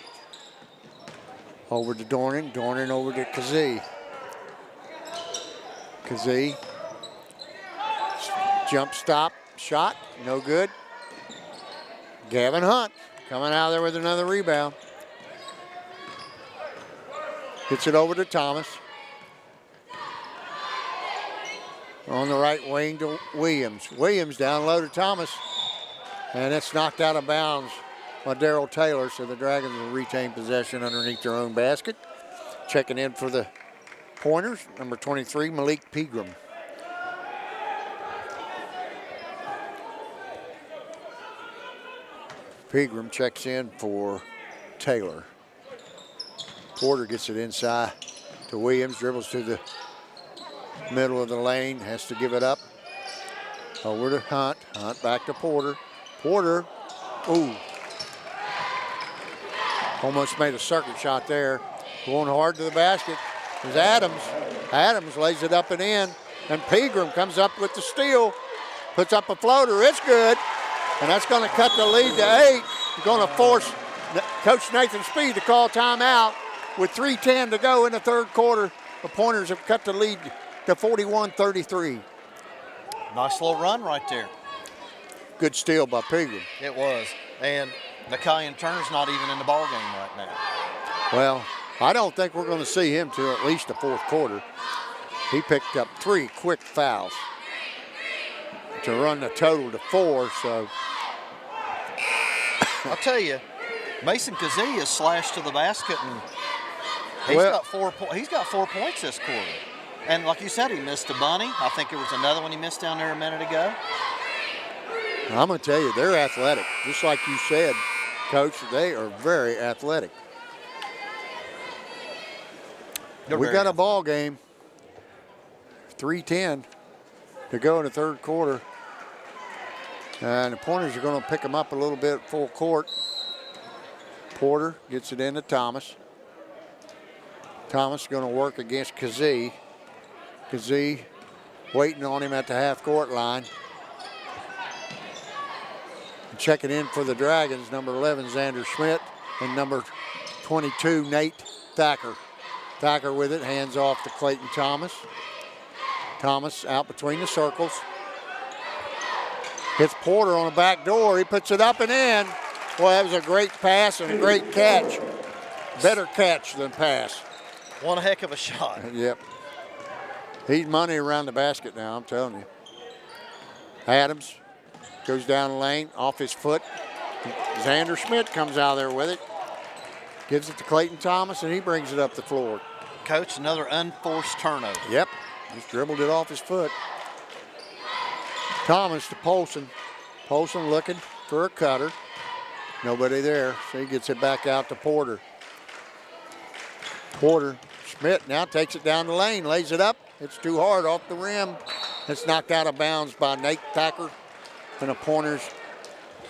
Over to Dornan. Dornan over to Kazee. Kazee. Jump stop. Shot. No good. Gavin Hunt coming out there with another rebound. Gets it over to Thomas. On the right wing to Williams. Williams down low to Thomas. And it's knocked out of bounds by Darrell Taylor, so the Dragons will retain possession underneath their own basket. Checking in for the Pointers, number 23, Malik Pegram. Pegram checks in for Taylor. Porter gets it inside to Williams, dribbles to the middle of the lane, has to give it up. Over to Hunt. Hunt back to Porter. Porter, ooh. Almost made a circuit shot there. Going hard to the basket is Adams. Adams lays it up and in. And Pegram comes up with the steal. Puts up a floater. It's good. And that's going to cut the lead to 8. It's going to force Coach Nathan Speed to call timeout with 3:10 to go in the third quarter. The Pointers have cut the lead to 41-33. Nice little run right there. Good steal by Pegram. It was. And Nikian Turner's not even in the ball game right now. Well, I don't think we're going to see him till at least the fourth quarter. He picked up 3 quick fouls to run the total to 4, so. I'll tell you, Mason Kazee is slashed to the basket, and he's got 4 points this quarter. And like you said, he missed a bunny. I think there was another one he missed down there a minute ago. I'm going to tell you, they're athletic. Just like you said, Coach, they are very athletic. We got a ball game. 3:10 to go in the third quarter. And the Pointers are going to pick them up a little bit full court. Porter gets it into Thomas. Thomas going to work against Kazee. Kazee waiting on him at the half-court line. Checking in for the Dragons, number 11, Xander Schmidt, and number 22, Nate Thacker. Thacker with it, hands off to Clayton Thomas. Thomas out between the circles. Hits Porter on the back door. He puts it up and in. Well, that was a great pass and a great catch. Better catch than pass. One heck of a shot. Yep. He's money around the basket now, I'm telling you. Adams goes down the lane, off his foot. Xander Schmidt comes out there with it. Gives it to Clayton Thomas, and he brings it up the floor. Coach, another unforced turnover. Yep, just dribbled it off his foot. Thomas to Polson. Polson looking for a cutter. Nobody there, so he gets it back out to Porter. Porter, Schmidt now takes it down the lane, lays it up. It's too hard off the rim. It's knocked out of bounds by Nate Thacker, and the Pointers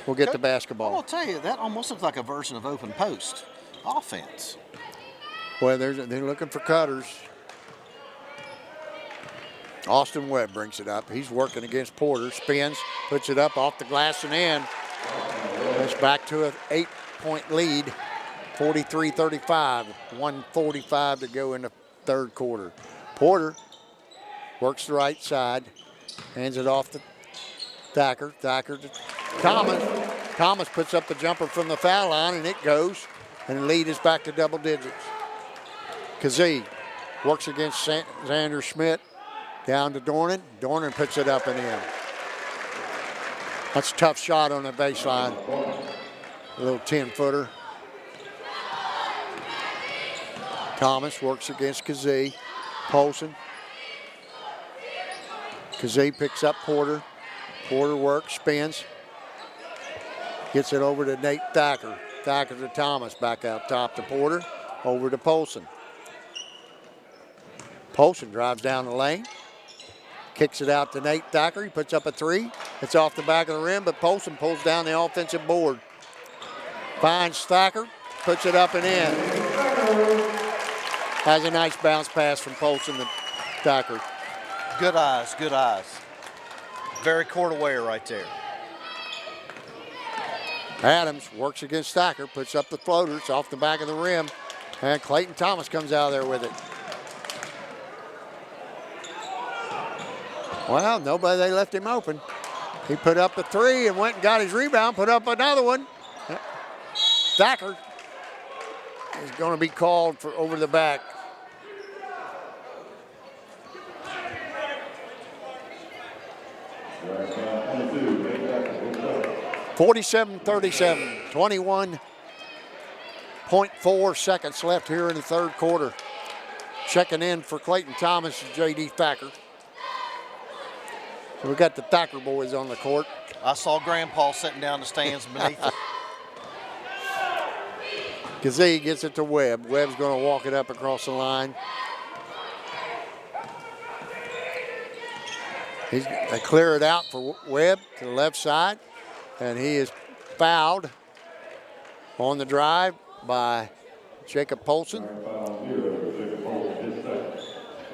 will get the basketball. I'll tell you, that almost looks like a version of open post offense. Well, they're looking for cutters. Austin Webb brings it up. He's working against Porter, spins, puts it up off the glass and in. It's back to an 8-point lead, 43-35, 1:45 to go in the third quarter. Porter works the right side, hands it off to Thacker. Thacker to Thomas. Thomas puts up the jumper from the foul line, and it goes, and the lead is back to double digits. Kazee works against Xander Schmidt. Down to Dornan. Dornan puts it up and in. That's a tough shot on the baseline. A little 10-footer. Thomas works against Kazee. Polson. Kazee picks up Porter. Porter works, spins. Gets it over to Nate Thacker. Thacker to Thomas. Back out top to Porter. Over to Polson. Polson drives down the lane. Kicks it out to Nate Thacker. He puts up a three. It's off the back of the rim, but Polson pulls down the offensive board. Finds Thacker. Puts it up and in. Has a nice bounce pass from Polson to Thacker. Good eyes, good eyes. Very court aware right there. Adams works against Thacker. Puts up the floater. It's off the back of the rim. And Clayton Thomas comes out there with it. Well, nobody, they left him open. He put up a three and went and got his rebound, put up another one. Thacker is going to be called for over the back. (47-37), 21.4 seconds left here in the third quarter. Checking in for Clayton Thomas and J.D. Thacker. So we got the Thacker boys on the court. I saw Grandpa sitting down in the stands beneath it. Kazee gets it to Webb. Webb's going to walk it up across the line. They clear it out for Webb to the left side, and he is fouled on the drive by Jacob Polson.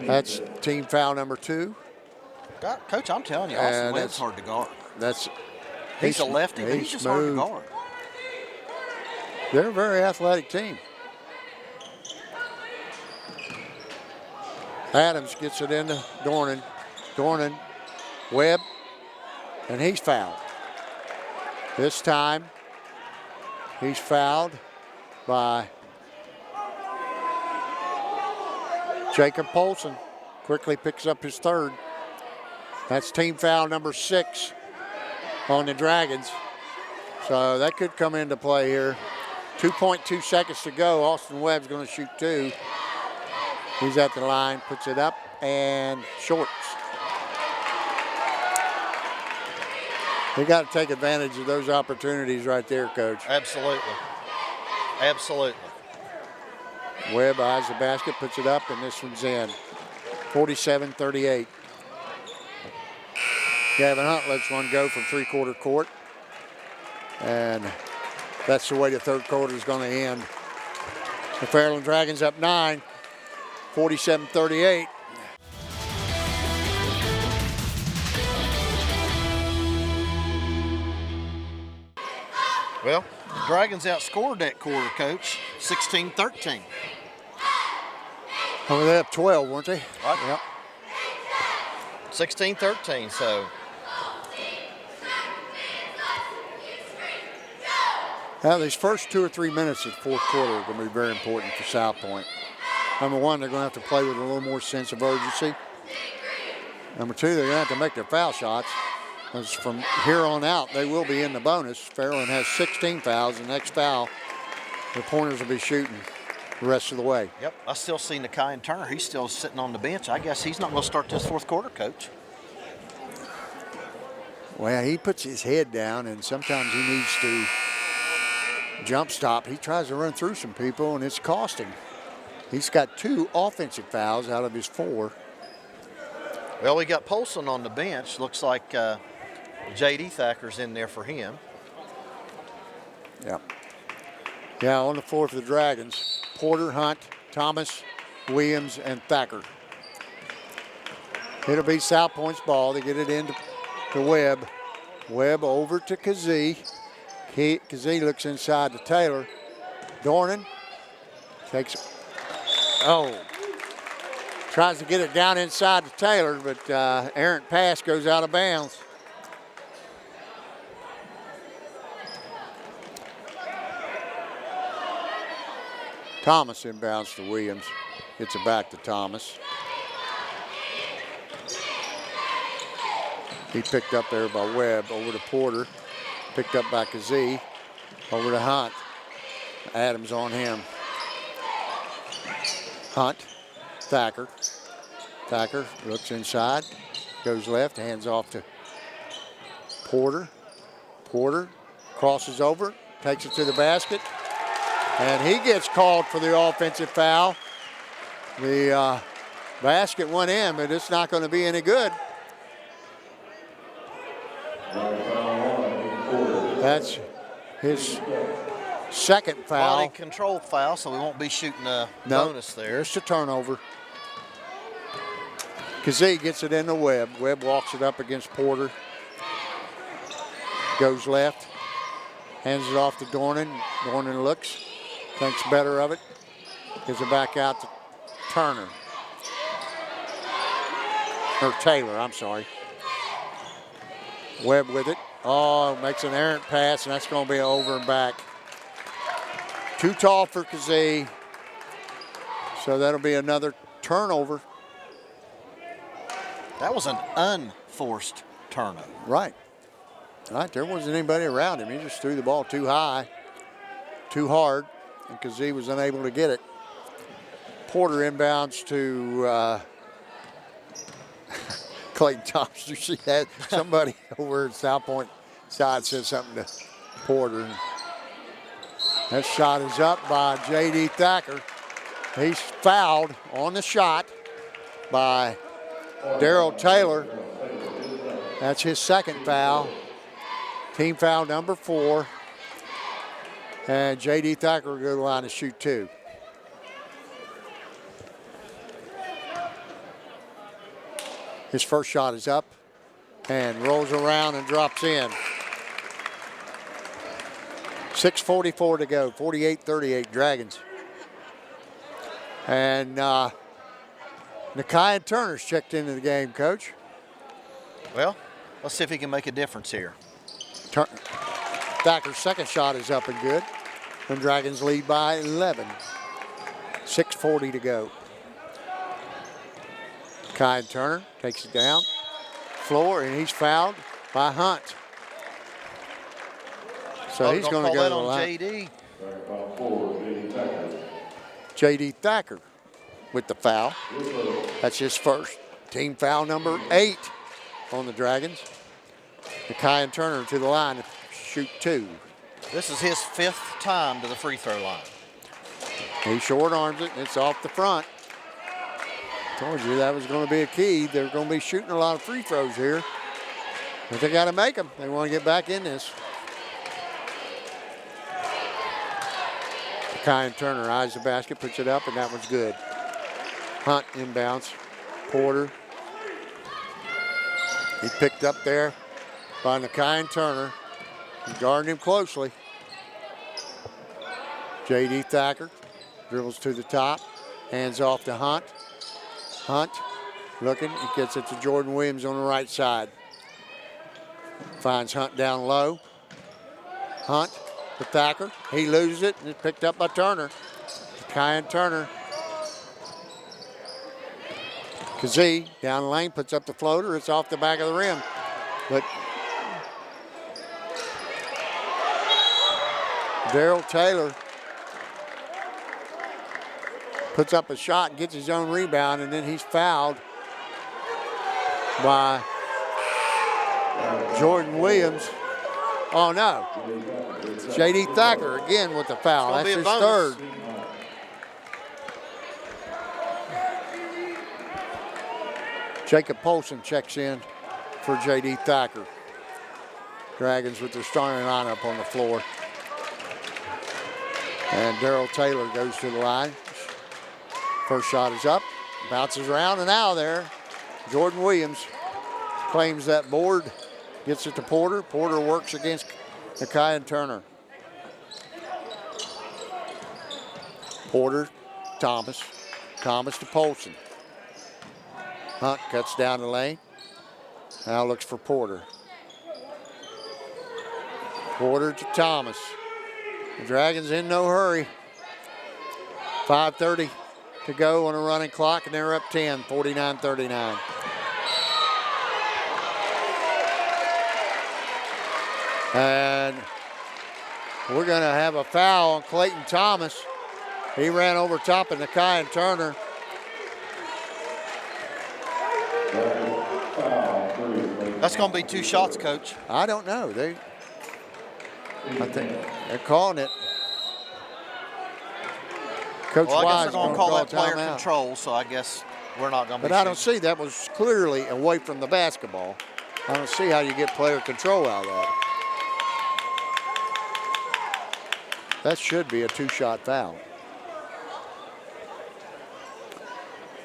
That's team foul number 2. God, Coach, I'm telling you, Austin Webb's hard to guard. He's a lefty, but he's just hard to guard. They're a very athletic team. Adams gets it into Dornan. Dornan, Webb, and he's fouled. This time, he's fouled by Jacob Polson. Quickly picks up his third. That's team foul number 6 on the Dragons. So that could come into play here. 2.2 seconds to go. Austin Webb's going to shoot 2. He's at the line, puts it up, and shorts. They got to take advantage of those opportunities right there, Coach. Absolutely. Absolutely. Webb eyes the basket, puts it up, and this one's in. 47-38. Gavin Hunt lets one go from three-quarter court. And that's the way the third quarter is going to end. The Fairland Dragons up 9, 47-38. Well, the Dragons outscored that quarter, Coach, 16-13. Oh, they up 12, weren't they? Right. Yep. 16-13, so. Now, these first 2 or 3 minutes of the fourth quarter are going to be very important for South Point. Number one, they're going to have to play with a little more sense of urgency. Number two, they're going to have to make their foul shots. Because from here on out, they will be in the bonus. Fairland has 16 fouls. The next foul, the Pointers will be shooting the rest of the way. Yep, I still see Nakai Turner. He's still sitting on the bench. I guess he's not going to start this fourth quarter, Coach. Well, he puts his head down, and sometimes he needs to jump stop. He tries to run through some people, and it's costing. He's got 2 offensive fouls out of his 4. Well, we got Polson on the bench. Looks like J.D. Thacker's in there for him. Yeah. Yeah, on the floor for the Dragons, Porter, Hunt, Thomas, Williams, and Thacker. It'll be South Point's ball. They get it into Webb. Webb over to Kazee. Kazee looks inside to Taylor. Dornan takes, tries to get it down inside to Taylor, but errant pass goes out of bounds. Thomas inbounds to Williams. Gets it back to Thomas. He picked up there by Webb. Over to Porter. Picked up by Kazee. Over to Hunt. Adams on him. Hunt. Thacker. Thacker looks inside. Goes left. Hands off to Porter. Porter crosses over. Takes it to the basket. And he gets called for the offensive foul. The basket went in, but it's not going to be any good. That's his second foul. Body control foul, so we won't be shooting a bonus there. There's the turnover. Kazee gets it into Webb. Webb walks it up against Porter. Goes left. Hands it off to Dornan. Dornan looks. Thinks better of it. Gives it back out to Turner. Or Taylor, I'm sorry. Webb with it. Oh, makes an errant pass, and that's going to be over and back. Too tall for Kazee. So that'll be another turnover. That was an unforced turnover. Right. Right, there wasn't anybody around him. He just threw the ball too high, too hard, and Kazee was unable to get it. Porter inbounds to Clayton Thompson. She had somebody over at South Point side said something to Porter. That shot is up by J.D. Thacker. He's fouled on the shot by Daryl Taylor. That's his second foul. Team foul number 4. And J.D. Thacker will go to the line to shoot 2. His first shot is up and rolls around and drops in. 6:44 to go, 48-38 Dragons. And Nakai Turner's checked into the game, Coach. Well, let's see if he can make a difference here. Thacker's second shot is up and good. And Dragons lead by 11. 6:40 to go. Kai Turner takes it down. Floor, and he's fouled by Hunt. So he's going to go to the line. JD. Second foul for J.D. Thacker. J.D. Thacker with the foul. That's his first. Team foul number 8 on the Dragons. Nakai Turner to the line to shoot 2. This is his 5th time to the free throw line. He short arms it, and it's off the front. Told you that was going to be a key. They're going to be shooting a lot of free throws here. But they got to make them. They want to get back in this. Nakai Turner eyes the basket, puts it up, and that one's good. Hunt inbounds. Porter. He picked up there by Nakai Turner. He's guarding him closely. J.D. Thacker dribbles to the top, hands off to Hunt. Hunt looking, he gets it to Jordan Williams on the right side. Finds Hunt down low. Hunt to Thacker, he loses it and it's picked up by Turner. Kyan Turner. Kazee down the lane, puts up the floater, it's off the back of the rim. But Daryl Taylor puts up a shot and gets his own rebound, and then he's fouled by Jordan Williams. Oh no, J.D. Thacker again with the foul. That's his third. Jacob Polson checks in for J.D. Thacker. Dragons with their starting lineup on the floor. And Daryl Taylor goes to the line. First shot is up, bounces around and out of there. Jordan Williams claims that board, gets it to Porter. Porter works against Nakai Turner. Porter, Thomas. Thomas to Polson. Hunt cuts down the lane. Now looks for Porter. Porter to Thomas. The Dragons in no hurry. 5:30 to go on a running clock, and they're up 10, 49-39. And we're going to have a foul on Clayton Thomas. He ran over top of Nakai and Turner. That's going to be 2 shots, Coach. I don't know. I think they're calling it. Coach Well, I guess Wise they're going to call that player timeout. control, so I guess we're not going to be But I don't shooting. see that was clearly away from the basketball. I don't see how you get player control out of that. That should be a 2-shot foul.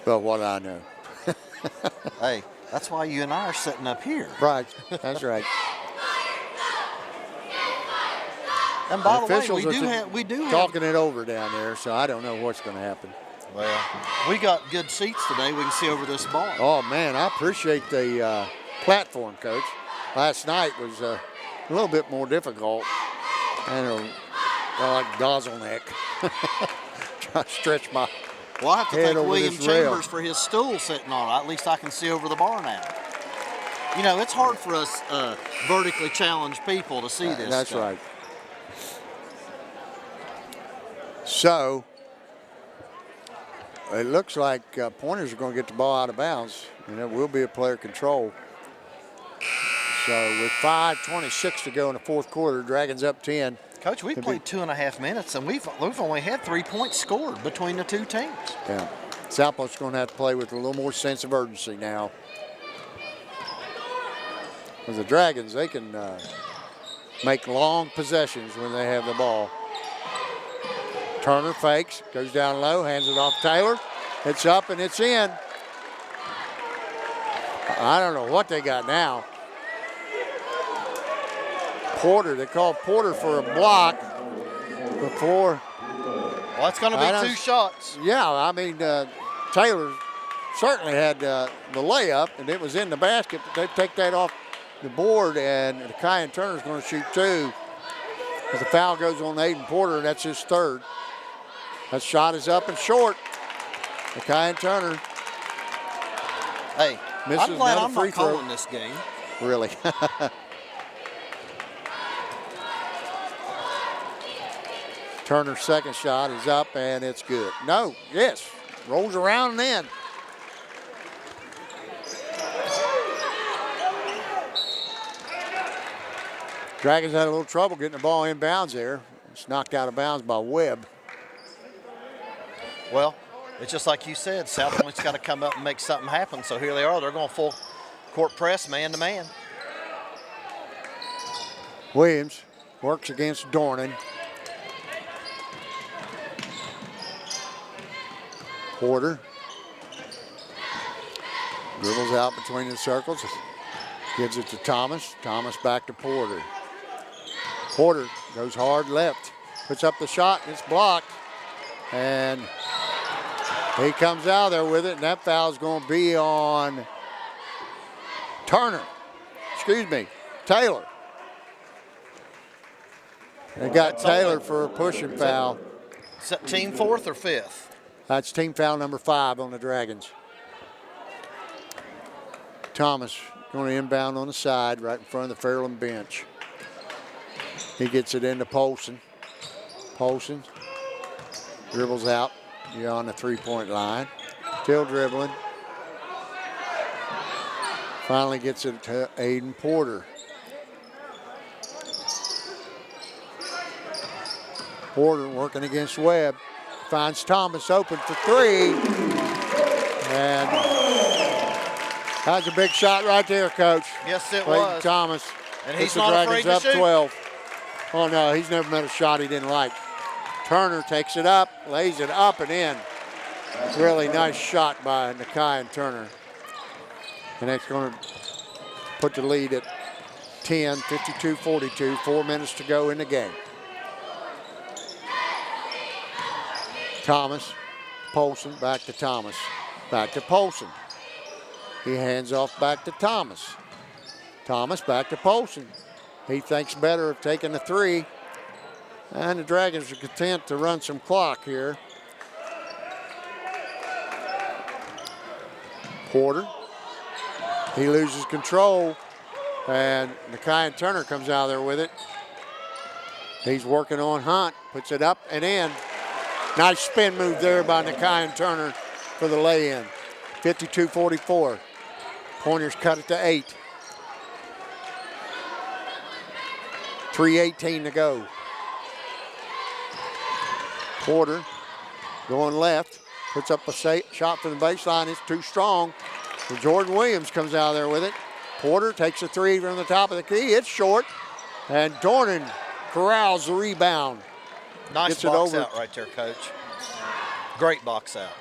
But what do I know? Hey, that's why you and I are sitting up here. Right, that's right. And by the way, Officials we do have. talking it over down there, so I don't know what's going to happen. Well, we got good seats today. We can see over this bar. Oh, man, I appreciate the platform, Coach. Last night was a little bit more difficult. And like Gozzleneck. Trying to stretch my Well, I have to head thank over William this rail. Chambers for his stool sitting on it. At least I can see over the bar now. You know, it's hard for us vertically challenged people to see this That's stuff. right. So, it looks like Pointers are going to get the ball out of bounds, and it will be a player control. So, with 5:26 to go in the fourth quarter, Dragons up 10. Coach, we've played 2.5 minutes, and we've only had 3 points scored between the two teams. Yeah. Southport's going to have to play with a little more sense of urgency now. With the Dragons, they can make long possessions when they have the ball. Turner fakes, goes down low, hands it off Taylor. It's up and it's in. I don't know what they got now. Porter, they called Porter for a block before. Well, it's going to be 2 shots. Yeah, I mean, Taylor certainly had the layup, and it was in the basket, but they take that off the board, and Kyan Turner's going to shoot 2. As the foul goes on Aiden Porter, and that's his third. That shot is up and short. Kyan Turner Hey, misses I'm glad another I'm free not throw. calling this game. Really. Turner's second shot is up, and it's good. No, yes, rolls around and in. Dragons had a little trouble getting the ball inbounds there. It's knocked out of bounds by Webb. Well, it's just like you said, South Point's got to come up and make something happen. So here they are. They're going full court press, man to man. Williams works against Dornan. Porter dribbles out between the circles, gives it to Thomas. Thomas back to Porter. Porter goes hard left, puts up the shot, and it's blocked. And he comes out there with it, and that foul's going to be on Turner. Excuse me, Taylor. They got Taylor for a pushing foul. Is that team fourth or fifth? That's team foul number 5 on the Dragons. Thomas going to inbound on the side right in front of the Fairland bench. He gets it into Polson. Polson dribbles out beyond the three-point line. Still dribbling. Finally gets it to Aiden Porter. Porter working against Webb. Finds Thomas open for 3. And that's a big shot right there, Coach. Yes, it Clayton was. Thomas. And Puts he's the not Dragons afraid to up shoot. 12. Oh, no, he's never met a shot he didn't like. Turner takes it up, lays it up and in. Really nice shot by Nakai and Turner. And that's going to put the lead at 10, 52-42, 4 minutes to go in the game. Thomas, Polson, back to Thomas. Back to Polson. He hands off back to Thomas. Thomas back to Polson. He thinks better of taking the 3. And the Dragons are content to run some clock here. Porter. He loses control. And Nakai and Turner comes out there with it. He's working on Hunt. Puts it up and in. Nice spin move there by Nakai and Turner for the lay-in. 52-44. Pointers cut it to 8. 3:18 to go. Porter going left, puts up a shot from the baseline. It's too strong. So Jordan Williams comes out there with it. Porter takes a 3 from the top of the key. It's short. And Dornan corrals the rebound. Nice Gets it box over. out right there, Coach. Great box out.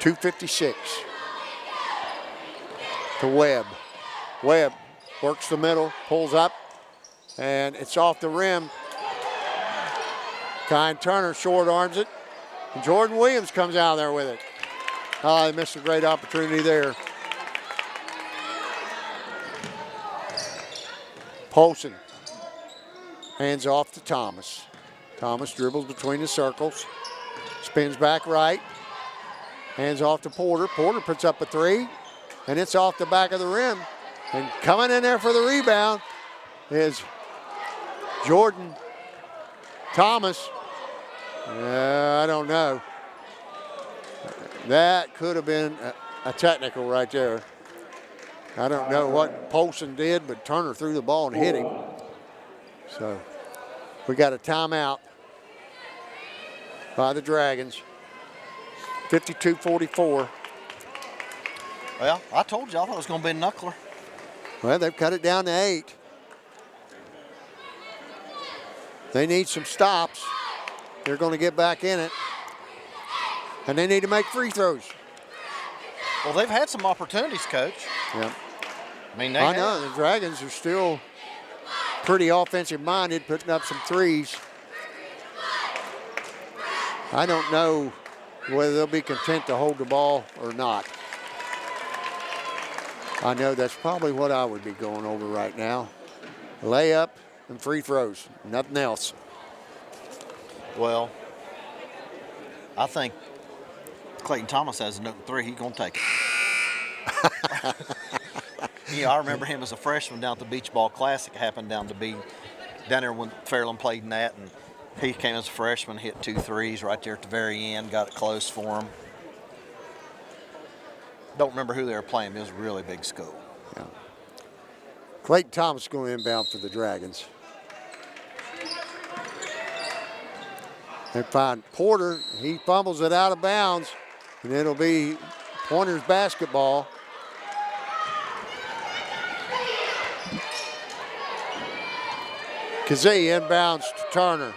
2:56 to Webb. Webb works the middle, pulls up, and it's off the rim. Kyle Turner short arms it. And Jordan Williams comes out there with it. Oh, they missed a great opportunity there. Polson hands off to Thomas. Thomas dribbles between the circles. Spins back right. Hands off to Porter. Porter puts up a 3. And it's off the back of the rim. And coming in there for the rebound is Jordan Thomas. I don't know. That could have been a technical right there. I don't know what Polson did, but Turner threw the ball and hit him. So we got a timeout by the Dragons. 52-44. Well, I told you I thought it was going to be a knuckler. Well, they've cut it down to 8. They need some stops. They're going to get back in it. And they need to make free throws. Well, they've had some opportunities, Coach. Yeah. I mean, they I have. know, the Dragons are still pretty offensive minded, putting up some threes. I don't know whether they'll be content to hold the ball or not. I know that's probably what I would be going over right now. Layup and free throws, nothing else. Well, I think Clayton Thomas has an open 3. He's going to take it. I remember him as a freshman down at the Beach Ball Classic. It happened down there when Fairland played in that. And He came as a freshman, hit 2 threes right there at the very end, got it close for him. Don't remember who they were playing, but it was a really big school. Yeah. Clayton Thomas is going to inbound for the Dragons. They find Porter. He fumbles it out of bounds, and it'll be Pointers basketball. Kazee inbounds to Turner.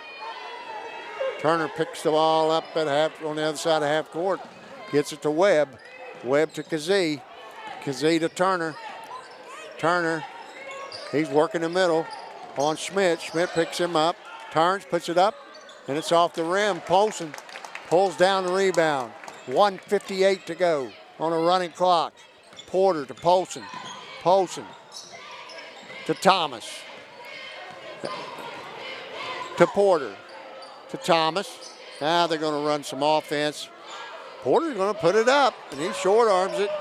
Turner picks the ball up at on the other side of half court, gets it to Webb. Webb to Kazee. Kazee to Turner. Turner, he's working the middle on Schmidt. Schmidt picks him up, turns, puts it up, and it's off the rim. Polson pulls down the rebound. 1:58 to go on a running clock. Porter to Polson. Polson to Thomas. To Porter. To Thomas. Now they're going to run some offense. Porter's going to put it up, and he short arms it.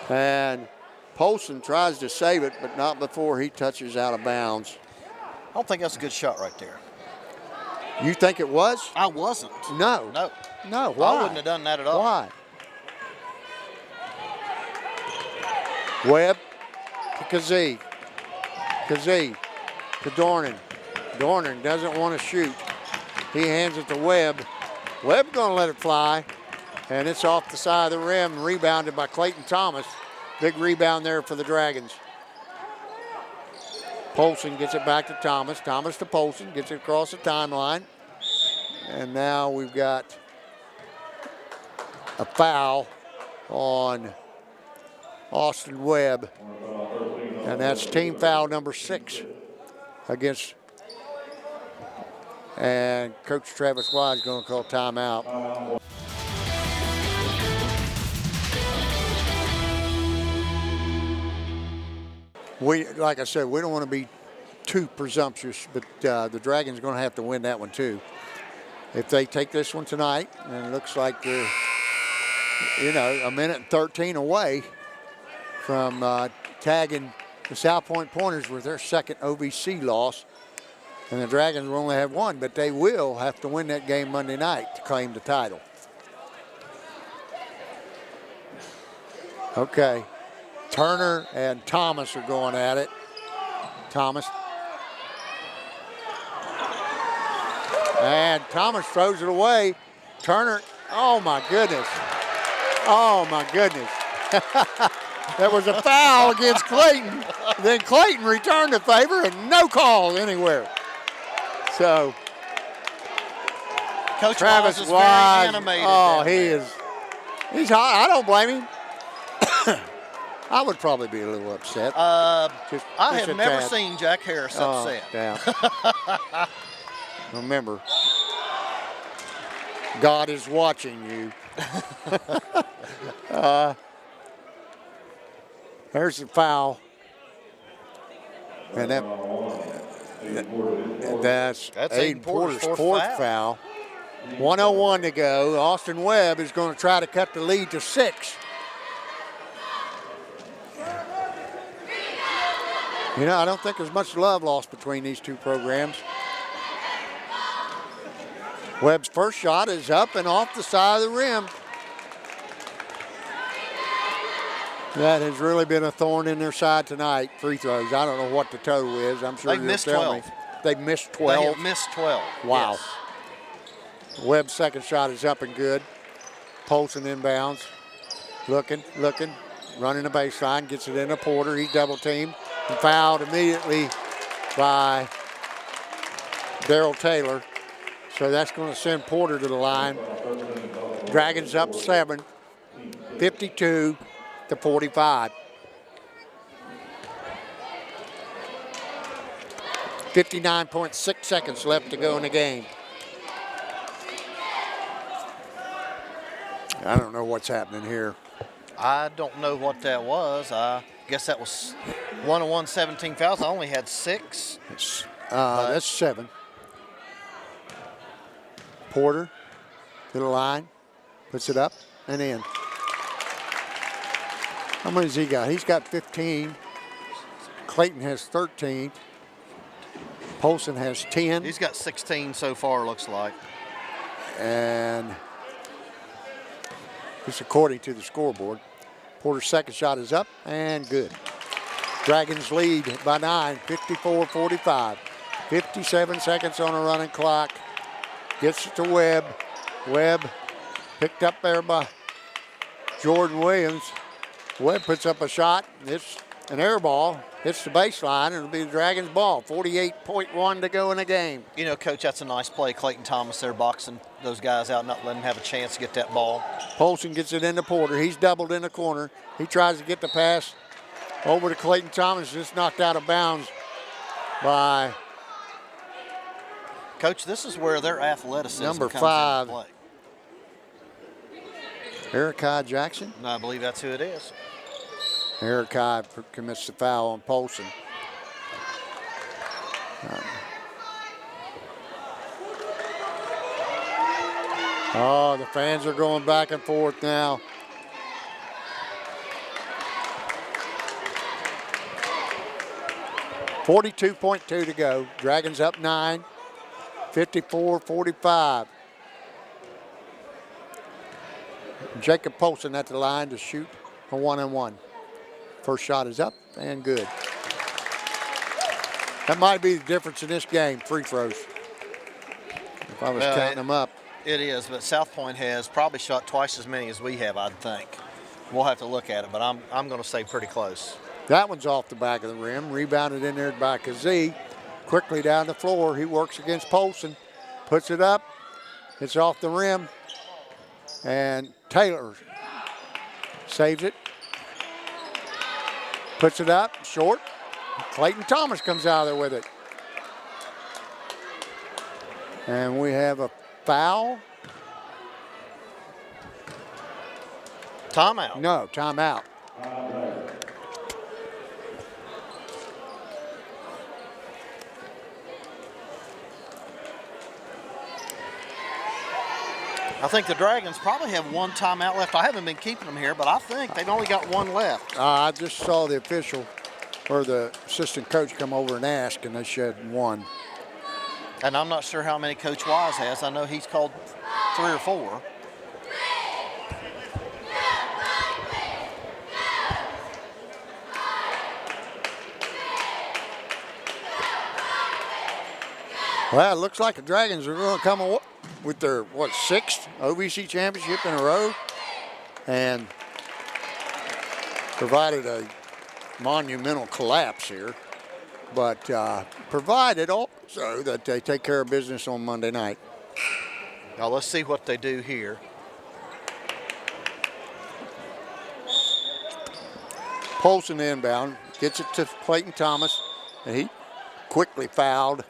And Polson tries to save it, but not before he touches out of bounds. I don't think that's a good shot right there. You think it was? I wasn't. No. No. No, why? I wouldn't have done that at all. Why? Webb to Kazee. Kazee to Dornan. Dornan doesn't want to shoot. He hands it to Webb. Webb's going to let it fly, and it's off the side of the rim, rebounded by Clayton Thomas. Big rebound there for the Dragons. Polson gets it back to Thomas. Thomas to Polson, gets it across the timeline. And now we've got a foul on Austin Webb. And that's team foul number 6 against. And Coach Travis Wise is going to call timeout. Like I said, we don't want to be too presumptuous, but the Dragons are going to have to win that one too. If they take this one tonight, and it looks like they're, a minute and 13 away from tagging the South Point Pointers with their second OVC loss. And the Dragons will only have one, but they will have to win that game Monday night to claim the title. Okay. Turner and Thomas are going at it. Thomas. And Thomas throws it away. Turner, oh my goodness. Oh my goodness. There was a foul against Clayton. Then Clayton returned the favor and no call anywhere. So, Coach Travis Wise is Wise, very animated. oh, he's hot. I don't blame him. I would probably be a little upset. I Just have a never tad. seen Jack Harris upset. Yeah. Remember, God is watching you. There's the foul. And that's Aiden Porter's fourth foul. 1:01 to go. Austin Webb is going to try to cut the lead to 6. I don't think there's much love lost between these two programs. Webb's first shot is up and off the side of the rim. That has really been a thorn in their side tonight, free throws. I don't know what the total is. I'm sure They've you'll missed tell 12. me. They've missed They 12. have missed 12. Wow. Yes. Webb's second shot is up and good. Polson inbounds. Looking, running the baseline, gets it into Porter. He's double teamed and fouled immediately by Darrell Taylor. So that's going to send Porter to the line. Dragons up 7, 52 to 45. 59.6 seconds left to go in the game. I don't know what's happening here. I don't know what that was. I guess that was 101, 17 fouls. I only had 6. That's 7. Porter to the line, puts it up and in. How many has he got? He's got 15. Clayton has 13. Polson has 10. He's got 16 so far, looks like. And just according to the scoreboard. Porter's second shot is up and good. Dragons lead by 9, 54-45. 57 seconds on a running clock. Gets it to Webb. Webb picked up there by Jordan Williams. Webb puts up a shot. It's an air ball. Hits the baseline, and it'll be the Dragons' ball. 48.1 to go in the game. You know, Coach, that's a nice play. Clayton Thomas there boxing those guys out, not letting them have a chance to get that ball. Polson gets it into Porter. He's doubled in the corner. He tries to get the pass over to Clayton Thomas. Just knocked out of bounds by Coach, this is where their athleticism number comes 5. into play. Erikai Jackson. No, I believe that's who it is. Erikai commits the foul on Polson. Oh, the fans are going back and forth now. .42 to go. Dragons up 9, 54-45. Jacob Polson at the line to shoot a 1-and-1. First shot is up and good. That might be the difference in this game, free throws. If I was counting them up. It is, but South Point has probably shot twice as many as we have, I'd think. We'll have to look at it, but I'm going to say pretty close. That one's off the back of the rim. Rebounded in there by Kazee. Quickly down the floor. He works against Polson. Puts it up. It's off the rim. And Taylor saves it. Puts it up. Short. Clayton Thomas comes out of there with it. And we have a foul. Timeout. No, timeout. I think the Dragons probably have one timeout left. I haven't been keeping them here, but I think they've only got one left. I just saw the official or the assistant coach come over and ask, and they said one. And I'm not sure how many Coach Wise has. I know he's called 3 or 4. Well, it looks like the Dragons are going to come with their, 6th OVC championship in a row, and provided a monumental collapse here, but provided also that they take care of business on Monday night. Now let's see what they do here. Polson inbound, gets it to Clayton Thomas, and he quickly fouled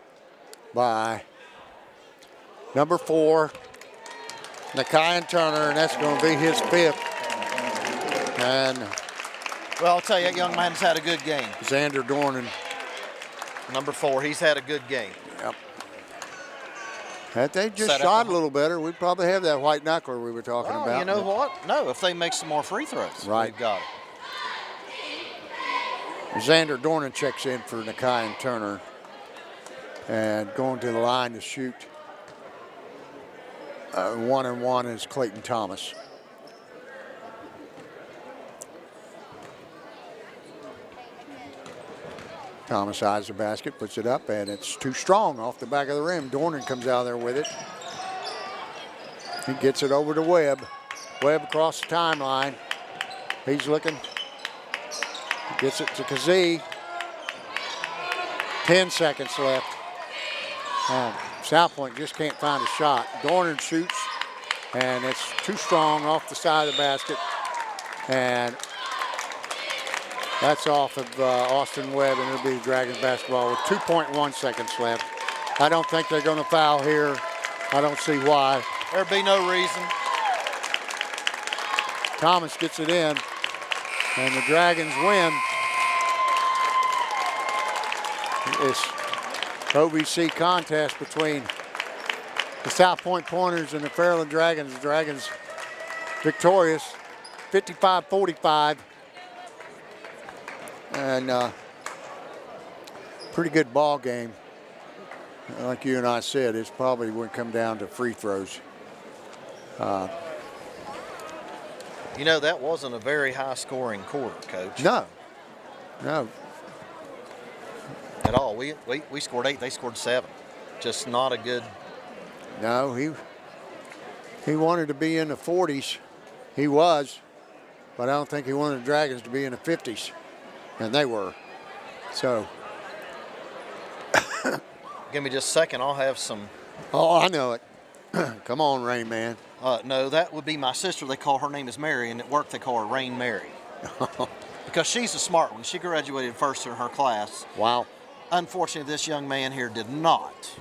by number 4, Nakai Turner, and that's going to be his 5th. And Well, I'll tell you, that young man's had a good game. Xander Dornan. Number 4, he's had a good game. Yep. Had they just Set up shot a a- little better, we'd probably have that white knuckler we were talking Well, about. you know but what? No, if they make some more free throws, Right. we've got it. Xander Dornan checks in for Nakai Turner. And going to the line to shoot 1-and-1 is Clayton Thomas. Thomas eyes the basket, puts it up, and it's too strong off the back of the rim. Dornan comes out there with it. He gets it over to Webb. Webb across the timeline. He's looking. Gets it to Kazee. 10 seconds left. South Point just can't find a shot. Dornan shoots, and it's too strong off the side of the basket. And that's off of Austin Webb, and it'll be the Dragons basketball with 2.1 seconds left. I don't think they're going to foul here. I don't see why. There'd be no reason. Thomas gets it in, and the Dragons win. This OVC contest between the South Point Pointers and the Fairland Dragons. The Dragons victorious, 55-45. And pretty good ball game. like you and I said, it's probably going to come down to free throws. You know, that wasn't a very high-scoring quarter, Coach. No. At all. We scored 8. They scored 7. Just not a good. No, he wanted to be in the 40s. He was, but I don't think he wanted the Dragons to be in the 50s, and they were. So. Give me just a second. I'll have some. Oh, I know it. Come on, Rain Man. No, that would be my sister. They call her name is Mary, and at work they call her Rain Mary. Because she's a smart one. She graduated first in her class. Wow. Unfortunately, this young man here did not.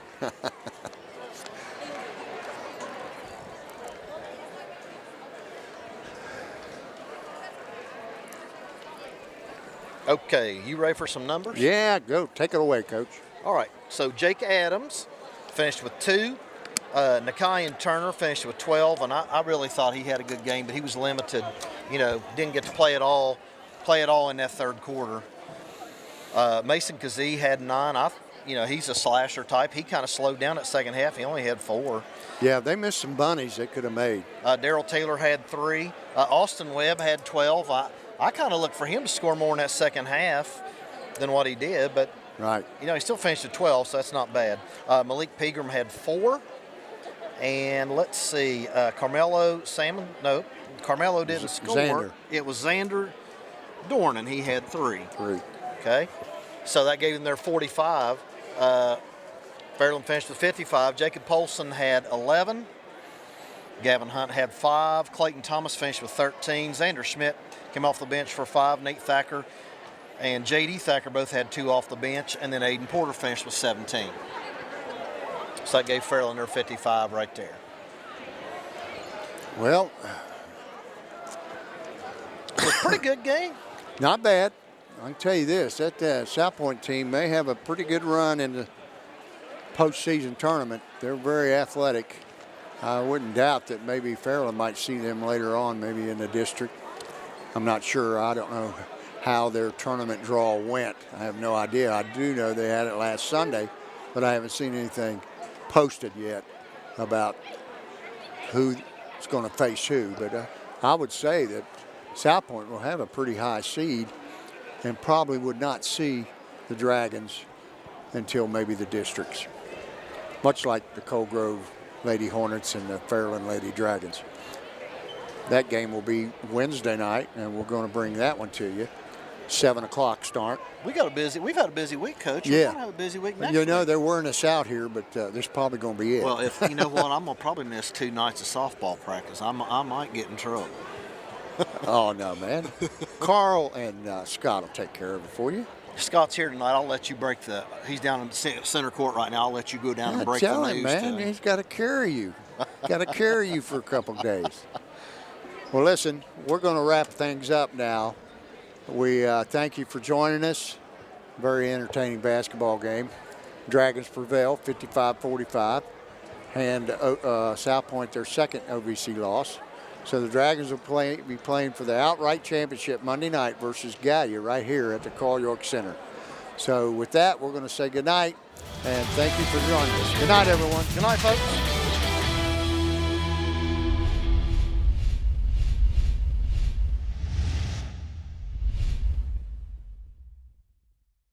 Okay, you ready for some numbers? Yeah, go. Take it away, Coach. All right, so Jake Adams finished with 2. Nakayan Turner finished with 12, and I really thought he had a good game, but he was limited. You know, didn't get to play it all in that third quarter. Mason Kazee had 9. He's a slasher type. He kind of slowed down at second half. He only had 4. Yeah, they missed some bunnies they could have made. Daryl Taylor had 3. Austin Webb had 12. I kind of looked for him to score more in that second half than what he did, but Right. he still finished at 12, so that's not bad. Malik Pegram had 4. And let's see, Carmelo didn't score. Xander. It was Xander Dornan. He had 3. 3. Okay, so that gave them their 45. Fairland finished with 55. Jacob Polson had 11. Gavin Hunt had 5. Clayton Thomas finished with 13. Xander Schmidt came off the bench for 5. Nate Thacker and J.D. Thacker both had 2 off the bench. And then Aiden Porter finished with 17. So that gave Fairland their 55 right there. Well, It was a pretty good game. not bad. I can tell you this, that South Point team may have a pretty good run in the postseason tournament. They're very athletic. I wouldn't doubt that maybe Fairland might see them later on, maybe in the district. I'm not sure. I don't know how their tournament draw went. I have no idea. I do know they had it last Sunday, but I haven't seen anything posted yet about who's going to face who. But I would say that South Point will have a pretty high seed and probably would not see the Dragons until maybe the districts, much like the Coal Grove Lady Hornets and the Fairland Lady Dragons. That game will be Wednesday night, and we're going to bring that one to you. 7 o'clock start. We've had a busy week, Coach. Yeah. We're going to have a busy week next week. They're wearing us out here, but this is probably going to be it. Well, if you know what, I'm going to probably miss 2 nights of softball practice. I might get in trouble. Oh, no, man. Carl and Scott will take care of it for you. Scott's here tonight. I'll let you break he's down in the center court right now. I'll let you go down and break Tell the him, news man. to him. He's got to carry you. Got to carry you for a couple days. Well, listen, we're going to wrap things up now. We thank you for joining us. Very entertaining basketball game. Dragons prevail 55-45. And South Point their second OVC loss. So the Dragons will be playing for the outright championship Monday night versus Gallia right here at the Carl York Center. So with that, we're going to say good night, and thank you for joining us. Good night, everyone. Good night, folks.